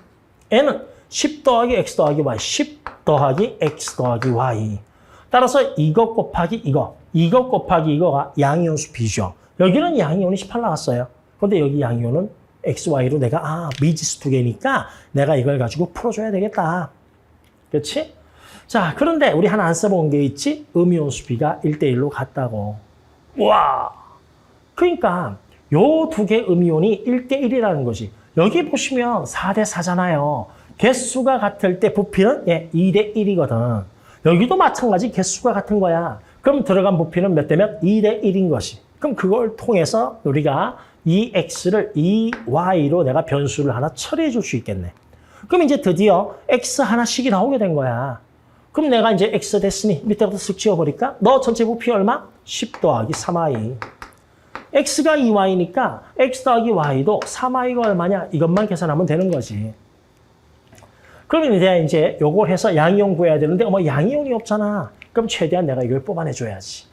N은 10 더하기 X 더하기 Y. 10 더하기 X 더하기 Y. 따라서 이것 곱하기 이것 곱하기 이거가 양이온수 B죠. 여기는 양이온이 18 나왔어요. 그런데 여기 양이온은 x, y로 내가 미지수 두 개니까 내가 이걸 가지고 풀어줘야 되겠다. 그렇지? 자, 그런데 우리 하나 안 써본 게 있지? 음이온 수비가 1대1로 같다고. 와! 그러니까 요 두 개 음이온이 1대1이라는 거지. 여기 보시면 4대4잖아요. 개수가 같을 때 부피는 2대1이거든. 여기도 마찬가지 개수가 같은 거야. 그럼 들어간 부피는 몇 대면 2대1인 것이. 그럼 그걸 통해서 우리가 이 x를 이 y로 내가 변수를 하나 처리해 줄 수 있겠네. 그럼 이제 드디어 x 하나씩이 나오게 된 거야. 그럼 내가 이제 x 됐으니 밑에부터 쓱 지워버릴까? 너 전체 부피 얼마? 10 더하기 3y. x가 2y니까 x 더하기 y도 3y가 얼마냐? 이것만 계산하면 되는 거지. 그러면 이제 요걸 해서 양이온 구해야 되는데 양이온이 없잖아. 그럼 최대한 내가 이걸 뽑아내줘야지.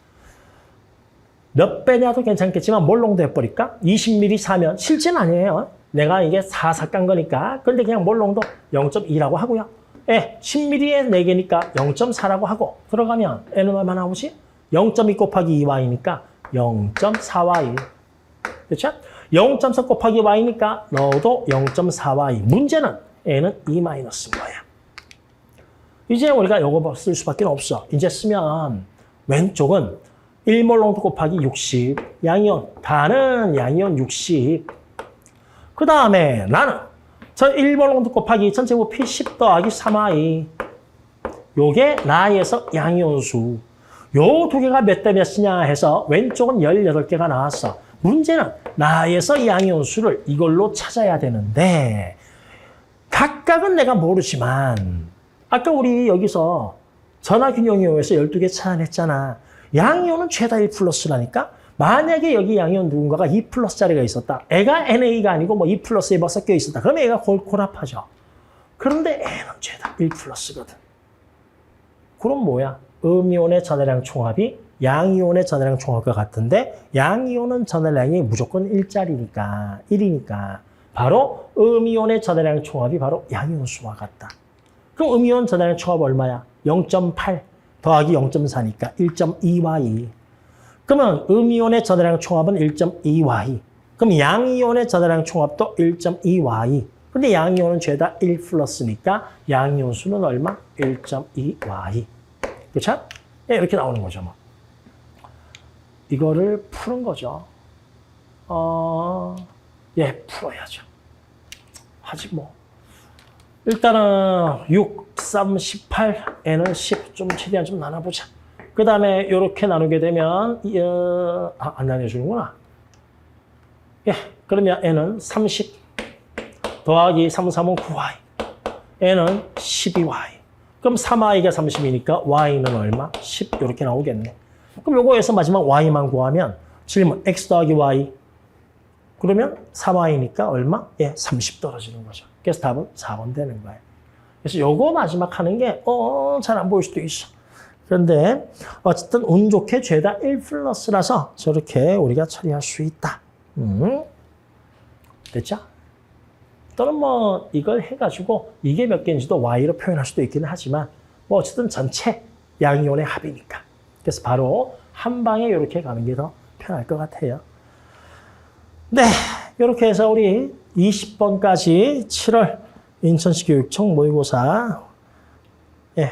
몇 배냐도 괜찮겠지만 몰롱도 해버릴까? 20ml 사면 실제는 아니에요. 내가 이게 4 깐 거니까. 근데 그냥 몰롱도 0.2라고 하고요. 10ml에 4개니까 0.4라고 하고 들어가면 n은 얼마 나오지? 0.2 곱하기 2y니까 0.4y. 그렇죠? 0.4 곱하기 y니까 너도 0.4y. 문제는 n은 2 마이너스인 거야. 이제 우리가 이거 쓸 수밖에 없어. 이제 쓰면 왼쪽은 1몰 곱하기 60. 양이온. 다는 양이온 60. 그 다음에 나는 저 1몰 곱하기 전체 부피 10 더하기 3y. 요게 나에서 양이온수. 요 두 개가 몇 대 몇이냐 해서 왼쪽은 18개가 나왔어. 문제는 나에서 양이온수를 이걸로 찾아야 되는데 각각은 내가 모르지만 아까 우리 여기서 전화균형 이용해서 12개 찾아냈잖아. 양이온은 최다 1 플러스라니까? 만약에 여기 양이온 누군가가 2 플러스짜리가 있었다. 애가 NA가 아니고 2 플러스에 뭐 섞여 있었다. 그러면 애가 골합하죠. 그런데 N은 죄다 1 플러스거든. 그럼 뭐야? 음이온의 전해량 총합이 양이온의 전해량 총합과 같은데 양이온은 전해량이 무조건 1짜리니까 바로 음이온의 전해량 총합이 바로 양이온수와 같다. 그럼 음이온 전해량 총합 얼마야? 0.8 더하기 0.4니까 1.2y. 그러면 음이온의 전해량 총합은 1.2y. 그럼 양이온의 전해량 총합도 1.2y. 근데 양이온은 죄다 1 플러스니까 양이온 수는 얼마? 1.2y. 그렇죠? 이렇게 나오는 거죠. 뭐. 이거를 푸는 거죠. 풀어야죠. 하지 뭐. 일단은 6, 3, 18, n은 10. 좀 최대한 좀 나눠보자. 그 다음에 이렇게 나누게 되면 안 나눠주는구나. 그러면 n은 30 더하기 3, 3은 9y. n은 12y. 그럼 3y가 30이니까 y는 얼마? 10 이렇게 나오겠네. 그럼 요거에서 마지막 y만 구하면 질문 x 더하기 y. 그러면 3y니까 얼마? 30 떨어지는 거죠. 그래서 답은 4번 되는 거예요. 그래서 요거 마지막 하는 게 잘 안 보일 수도 있어. 그런데 어쨌든 운 좋게 죄다 1 플러스라서 저렇게 우리가 처리할 수 있다. 됐죠? 또는 뭐 이걸 해가지고 이게 몇 개인지도 y로 표현할 수도 있기는 하지만 뭐 어쨌든 전체 양이온의 합이니까. 그래서 바로 한 방에 이렇게 가는 게 더 편할 것 같아요. 네, 이렇게 해서 우리 20번까지 7월 인천시 교육청 모의고사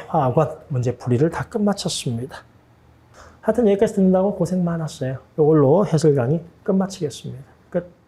화학원 문제풀이를 다 끝마쳤습니다. 하여튼 여기까지 듣는다고 고생 많았어요. 이걸로 해설 강의 끝마치겠습니다. 끝.